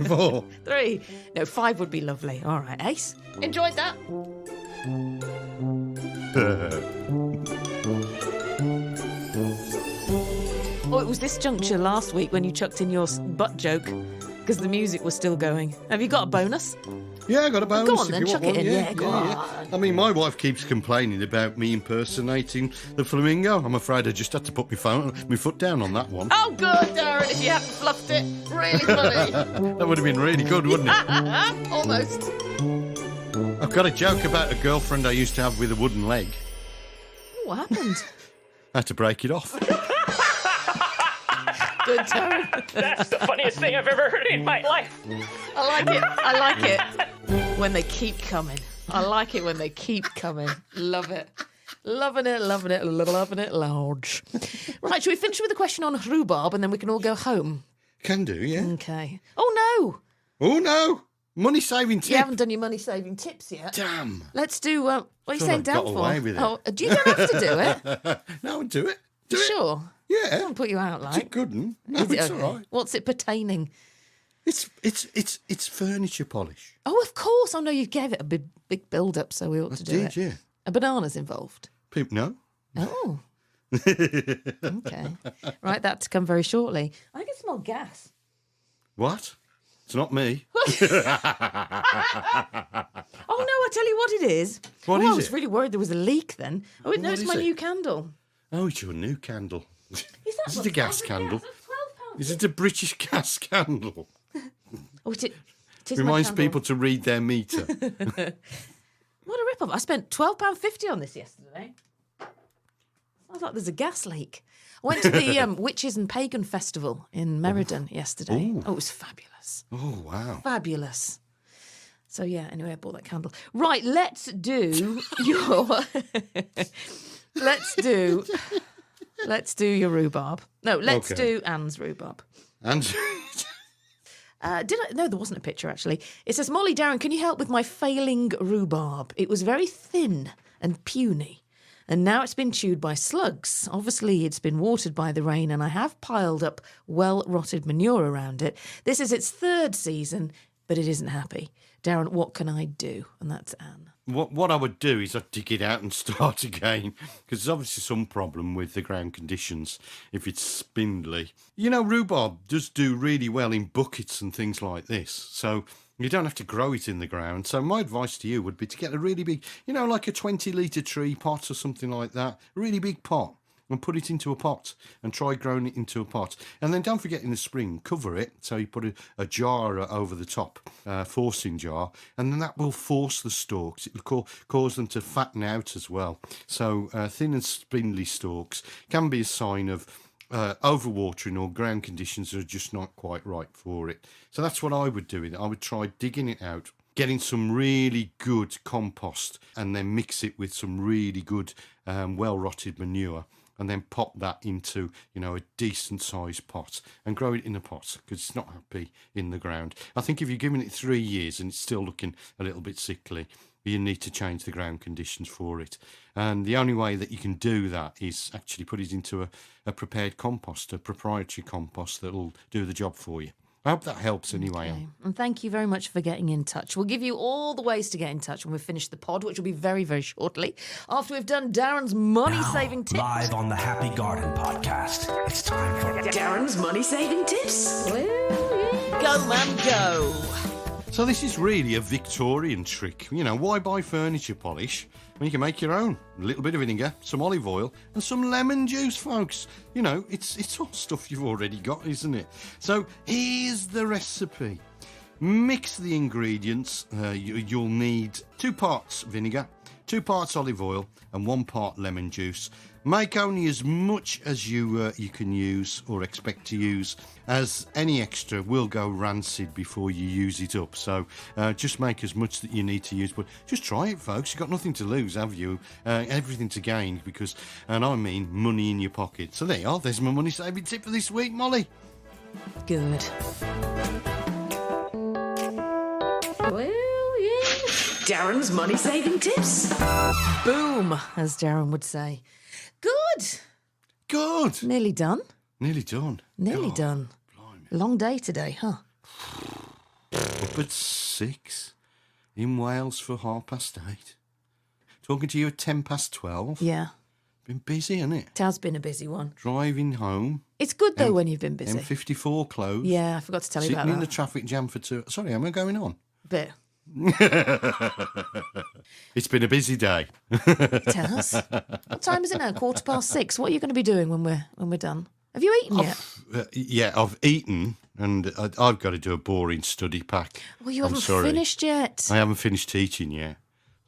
Speaker 4: 4.
Speaker 1: 3. No, 5 would be lovely. All right, Ace. Enjoyed that. Oh, it was this juncture last week when you chucked in your butt joke because the music was still going. Have you got a bonus?
Speaker 4: Yeah, I got a bonus.
Speaker 1: Go on
Speaker 4: if
Speaker 1: then,
Speaker 4: you
Speaker 1: chuck
Speaker 4: want
Speaker 1: it
Speaker 4: one.
Speaker 1: in. Yeah, go on.
Speaker 4: I mean, my wife keeps complaining about me impersonating the flamingo. I'm afraid I just had to put my foot down on that one.
Speaker 1: Oh, good, Darren, if you hadn't fluffed it. Really funny.
Speaker 4: That would have been really good, wouldn't it?
Speaker 1: Almost.
Speaker 4: I've got a joke about a girlfriend I used to have with a wooden leg.
Speaker 1: What happened?
Speaker 4: I had to break it off.
Speaker 1: Good, Darren.
Speaker 9: That's the funniest thing I've ever heard in my life.
Speaker 1: I like it. I like it when they keep coming. I like it when they keep coming. Love it. Loving it, loving it, loving it large. Right, shall we finish with a question on rhubarb and then we can all go home?
Speaker 4: Can do, yeah.
Speaker 1: Okay. Oh, no.
Speaker 4: Oh, no. Money-saving tip.
Speaker 1: You haven't done your money-saving tips yet.
Speaker 4: Damn.
Speaker 1: Let's do, what are you
Speaker 4: Thought
Speaker 1: saying
Speaker 4: I'd
Speaker 1: down
Speaker 4: got
Speaker 1: for?
Speaker 4: away with it.
Speaker 1: Oh, you don't have to do it.
Speaker 4: No, do it. Do
Speaker 1: You
Speaker 4: it.
Speaker 1: sure?
Speaker 4: Yeah.
Speaker 1: I won't put you out,
Speaker 4: It's a
Speaker 1: like.
Speaker 4: good one. No,
Speaker 1: Is it
Speaker 4: it's
Speaker 1: okay?
Speaker 4: all right.
Speaker 1: What's it pertaining?
Speaker 4: It's furniture polish.
Speaker 1: Oh, of course. I know you gave it a big build-up, so we ought to do it.
Speaker 4: Yeah.
Speaker 1: A banana's involved.
Speaker 4: People know.
Speaker 1: Oh. Okay. Right, that to come very shortly. I can smell gas.
Speaker 4: What? It's not me.
Speaker 1: Oh, no, I tell you what it is.
Speaker 4: What
Speaker 1: I
Speaker 4: is
Speaker 1: was
Speaker 4: it?
Speaker 1: really worried there was a leak then. Oh, no,
Speaker 4: What
Speaker 1: it's
Speaker 4: is
Speaker 1: my
Speaker 4: it?
Speaker 1: new candle.
Speaker 4: Oh, it's your new candle.
Speaker 1: Is that
Speaker 4: Is
Speaker 1: what-
Speaker 4: it a gas
Speaker 1: oh,
Speaker 4: candle?
Speaker 1: That's £12.
Speaker 4: Is it a British gas candle?
Speaker 1: Oh, it is
Speaker 4: Reminds
Speaker 1: my candle.
Speaker 4: people to read their meter.
Speaker 1: What a rip-off. I spent £12.50 on this yesterday. Sounds like there's a gas leak. I went to the Witches and Pagan Festival in Meriden yesterday.
Speaker 4: Ooh.
Speaker 1: Oh, it was fabulous.
Speaker 4: Oh, wow.
Speaker 1: Fabulous. So, yeah, anyway, I bought that candle. Right, let's do your... Let's do your rhubarb. No, let's
Speaker 4: Okay.
Speaker 1: do Anne's rhubarb.
Speaker 4: And
Speaker 1: No, there wasn't a picture, actually. It says, Molly, Darren, can you help with my failing rhubarb? It was very thin and puny, and now it's been chewed by slugs. Obviously, it's been watered by the rain, and I have piled up well-rotted manure around it. This is its 3rd season, but it isn't happy. Darren, what can I do? And that's Anne.
Speaker 4: what I would do is I'd dig it out and start again, because there's obviously some problem with the ground conditions if it's spindly. You know, rhubarb does do really well in buckets and things like this, so you don't have to grow it in the ground. So my advice to you would be to get a really big, like a 20-litre tree pot or something like that, a really big pot, and put it into a pot and try growing it into a pot. And then don't forget in the spring, cover it. So you put a jar over the top, forcing jar, and then that will force the stalks. It will cause them to fatten out as well. So thin and spindly stalks can be a sign of overwatering or ground conditions are just not quite right for it. So that's what I would do with it. I would try digging it out, getting some really good compost, and then mix it with some really good well-rotted manure, and then pop that into, a decent-sized pot and grow it in a pot because it's not happy in the ground. I think if you're giving it 3 years and it's still looking a little bit sickly, you need to change the ground conditions for it. And the only way that you can do that is actually put it into a prepared compost, a proprietary compost that will do the job for you. I hope that helps anyway.
Speaker 1: Okay. And thank you very much for getting in touch. We'll give you all the ways to get in touch when we've finished the pod, which will be very, very shortly, after we've done Darren's money-saving tips.
Speaker 3: Live on the Happy Garden podcast. It's time for
Speaker 1: Darren's money-saving tips. Go, man, go.
Speaker 4: So this is really a Victorian trick. Why buy furniture polish when you can make your own? A little bit of vinegar, some olive oil, and some lemon juice, folks. It's all stuff you've already got, isn't it? So here's the recipe. Mix the ingredients. You'll need 2 parts vinegar, 2 parts olive oil, and 1 part lemon juice. Make only as much as you can use or expect to use, as any extra will go rancid before you use it up. So just make as much that you need to use. But just try it, folks. You've got nothing to lose, have you? Everything to gain, because, and I mean money in your pocket. So there you are. There's my money saving tip for this week, Molly.
Speaker 1: Good. Well, yeah. Darren's money saving tips. Boom, as Darren would say. Good.
Speaker 4: Good.
Speaker 1: Nearly done.
Speaker 4: Nearly done.
Speaker 1: Nearly done.
Speaker 4: Blimey.
Speaker 1: Long day today, huh?
Speaker 4: Up at 6 in Wales for 8:30. Talking to you at 12:10.
Speaker 1: Yeah.
Speaker 4: Been busy, hasn't it?
Speaker 1: It has been a busy one.
Speaker 4: Driving home.
Speaker 1: It's good, though, when you've been busy.
Speaker 4: M54 closed.
Speaker 1: Yeah, I forgot to tell you about
Speaker 4: Sitting in
Speaker 1: that.
Speaker 4: the traffic jam for 2... Sorry, am I going on?
Speaker 1: Bit.
Speaker 4: It's been a busy day.
Speaker 1: It has. What time is it now? 6:15. What are you going to be doing when we're done? Have you eaten yet?
Speaker 4: Yeah, I've eaten, and I've got to do a boring study pack.
Speaker 1: Well, you
Speaker 4: I'm
Speaker 1: haven't
Speaker 4: sorry.
Speaker 1: finished yet.
Speaker 4: I haven't finished teaching yet.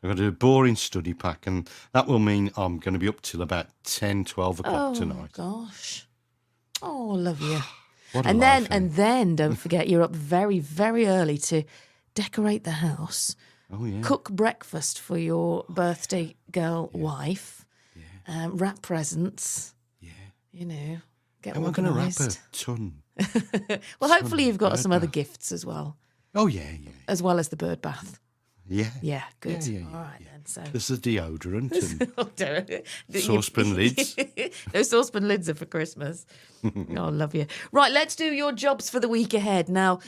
Speaker 4: I've got to do a boring study pack, and that will mean I'm going to be up till about 10, 12 o'clock tonight.
Speaker 1: Oh, gosh. Oh, love you.
Speaker 4: What a
Speaker 1: And
Speaker 4: life,
Speaker 1: then don't forget, you're up very, very early to decorate the house,
Speaker 4: Oh, yeah.
Speaker 1: cook breakfast for your birthday girl wife, wrap presents, you know, get
Speaker 4: Am I going to wrap a
Speaker 1: organised.
Speaker 4: ton?
Speaker 1: Well, hopefully you've got
Speaker 4: bird
Speaker 1: some other
Speaker 4: bath.
Speaker 1: gifts as well,
Speaker 4: Oh, yeah.
Speaker 1: as well as the bird bath.
Speaker 4: Yeah.
Speaker 1: Yeah, good.
Speaker 4: Yeah.
Speaker 1: All right, then. So.
Speaker 4: There's the deodorant and
Speaker 1: Oh, Darren.
Speaker 4: saucepan lids.
Speaker 1: Those saucepan lids are for Christmas. Oh, love you. Right, let's do your jobs for the week ahead. Now,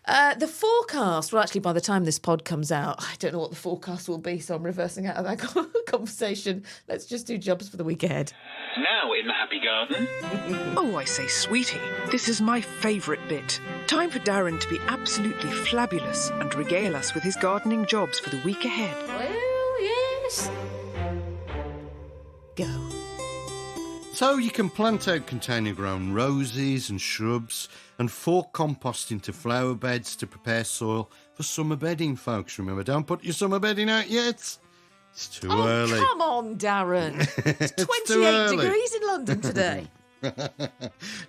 Speaker 1: the forecast, well, actually, by the time this pod comes out, I don't know what the forecast will be, so I'm reversing out of that conversation. Let's just do jobs for the week ahead.
Speaker 3: Now in the Happy Garden.
Speaker 2: Oh, I say, sweetie, this is my favourite bit. Time for Darren to be absolutely flabulous and regale us with his gardening jobs for the week ahead.
Speaker 1: Well, yes. Go.
Speaker 4: So you can plant out container-grown roses and shrubs and fork compost into flower beds to prepare soil for summer bedding, folks. Remember, don't put your summer bedding out yet. It's too early.
Speaker 1: Come on, Darren. It's
Speaker 4: too
Speaker 1: 28
Speaker 4: early.
Speaker 1: degrees in London today.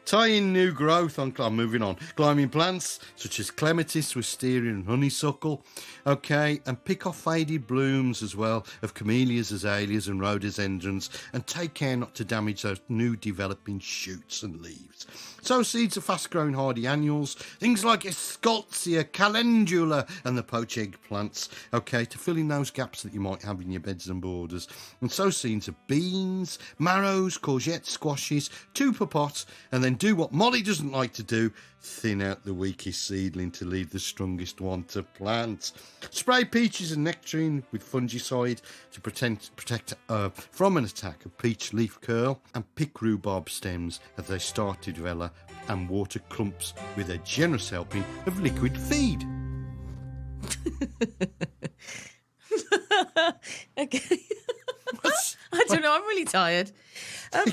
Speaker 4: Tie in new growth on, moving on, climbing plants such as clematis, wisteria and honeysuckle. Okay, and pick off faded blooms as well of camellias, azaleas and rhododendrons, and take care not to damage those new developing shoots and leaves. Sow seeds of fast-growing hardy annuals, things like Escoltia, calendula and the poach eggplants, okay, to fill in those gaps that you might have in your beds and borders. And sow seeds of beans, marrows, courgettes, squashes, 2 per pot, and then do what Molly doesn't like to do, thin out the weakest seedling to leave the strongest one to plant. Spray peaches and nectarine with fungicide to protect from an attack of peach leaf curl, and pick rhubarb stems as they start to develop, and water clumps with a generous helping of liquid feed.
Speaker 1: Okay. I don't know. I'm really tired. Oh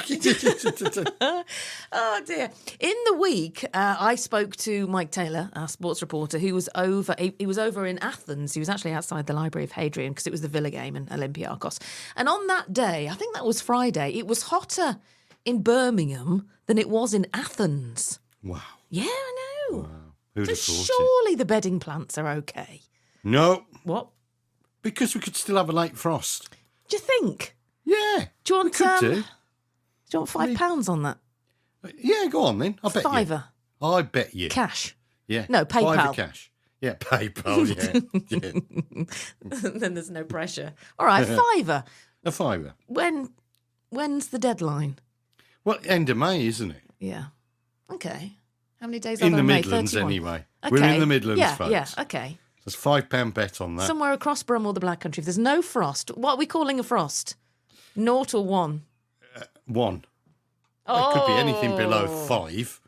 Speaker 1: dear. In the week, I spoke to Mike Taylor, our sports reporter, who was over. He was over in Athens. He was actually outside the Library of Hadrian because it was the Villa game and Olympiakos. And on that day, I think that was Friday, it was hotter in Birmingham than it was in Athens.
Speaker 4: Wow.
Speaker 1: Yeah, I know.
Speaker 4: Wow. Who'd have
Speaker 1: So
Speaker 4: thought it?
Speaker 1: surely the bedding plants are okay.
Speaker 4: No,
Speaker 1: What?
Speaker 4: because we could still have a late frost.
Speaker 1: Do you think?
Speaker 4: Yeah.
Speaker 1: Do you want
Speaker 4: could do.
Speaker 1: Do you want £5 on that?
Speaker 4: Yeah, go on then. I bet
Speaker 1: Fiver.
Speaker 4: you. I bet you.
Speaker 1: Cash.
Speaker 4: Yeah.
Speaker 1: No, PayPal.
Speaker 4: Fiver cash. Yeah, PayPal, yeah.
Speaker 1: Then there's no pressure. All right, £5.
Speaker 4: A fiver.
Speaker 1: When's the deadline?
Speaker 4: Well, end of May, isn't it?
Speaker 1: Yeah. Okay. How many days
Speaker 4: In
Speaker 1: are
Speaker 4: the
Speaker 1: there? May?
Speaker 4: Midlands,
Speaker 1: 31.
Speaker 4: anyway.
Speaker 1: Okay.
Speaker 4: We're in the Midlands,
Speaker 1: yeah,
Speaker 4: folks.
Speaker 1: Yeah, okay.
Speaker 4: There's £5 bet on that.
Speaker 1: Somewhere across Brum or the Black Country. If there's no frost, what are we calling a frost? 0 or 1?
Speaker 4: 1.
Speaker 1: Oh.
Speaker 4: It could be anything below 5.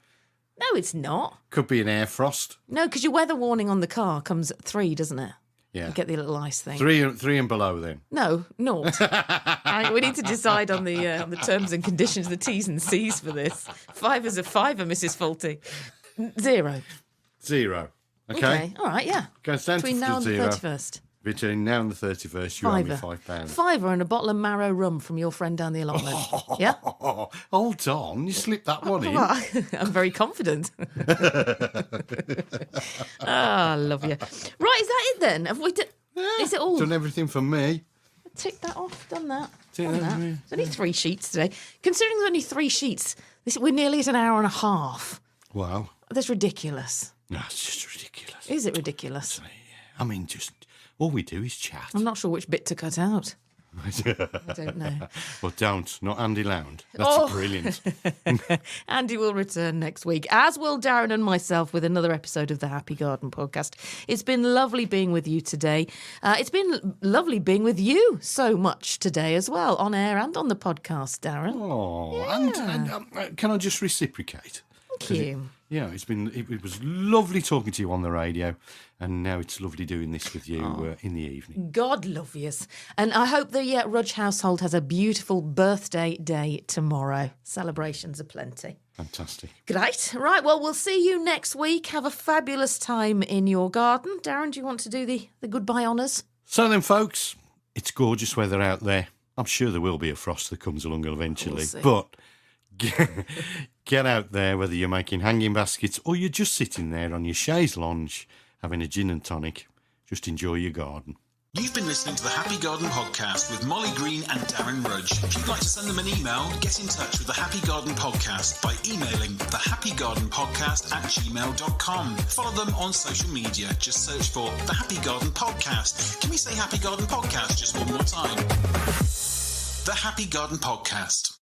Speaker 1: No, it's not.
Speaker 4: Could be an air frost.
Speaker 1: No, because your weather warning on the car comes at 3, doesn't it?
Speaker 4: Yeah.
Speaker 1: You get the little ice thing.
Speaker 4: 3 and below then.
Speaker 1: No, 0. We need to decide on the terms and conditions, the T's and C's for this. 5 is a fiver, Mrs. Faulty. 0.
Speaker 4: 0. Okay.
Speaker 1: All right, yeah.
Speaker 4: Goes down
Speaker 1: Between
Speaker 4: to
Speaker 1: now and the
Speaker 4: 0.
Speaker 1: 31st.
Speaker 4: Between now and the 31st, you owe me £5.
Speaker 1: £5 and a bottle of Marrow rum from your friend down the allotment. Yeah?
Speaker 4: Hold on, you slipped that one in.
Speaker 1: Well, I'm very confident. I love you. Right, is that it then? Have we is it all?
Speaker 4: Done everything for me.
Speaker 1: Tick that off, done that.
Speaker 4: Done that.
Speaker 1: There's only 3 sheets today. Considering there's only 3 sheets, we're nearly at an hour and a half.
Speaker 4: Wow.
Speaker 1: That's ridiculous.
Speaker 4: No, it's just ridiculous.
Speaker 1: Is it ridiculous?
Speaker 4: I mean, just all we do is chat.
Speaker 1: I'm not sure which bit to cut out. I don't know.
Speaker 4: Well, not Andy Lound. That's brilliant.
Speaker 1: Andy will return next week, as will Darren and myself, with another episode of the Happy Garden podcast. It's been lovely being with you today. It's been lovely being with you so much today as well, on air and on the podcast, Darren.
Speaker 4: Oh, yeah. and can I just reciprocate?
Speaker 1: Thank you.
Speaker 4: It was lovely talking to you on the radio, and now it's lovely doing this with you in the evening.
Speaker 1: God love yous. And I hope the Rudge household has a beautiful birthday day tomorrow. Celebrations aplenty.
Speaker 4: Fantastic.
Speaker 1: Great. Right, well, we'll see you next week. Have a fabulous time in your garden. Darren, do you want to do the goodbye honours?
Speaker 4: So then, folks, it's gorgeous weather out there. I'm sure there will be a frost that comes along eventually, but get out there, whether you're making hanging baskets or you're just sitting there on your chaise lounge having a gin and tonic. Just enjoy your garden.
Speaker 5: You've been listening to the Happy Garden Podcast with Molly Green and Darren Rudge. If you'd like to send them an email, get in touch with the Happy Garden Podcast by emailing thehappygardenpodcast@gmail.com. Follow them on social media. Just search for the Happy Garden Podcast. Can we say Happy Garden Podcast just one more time? The Happy Garden Podcast.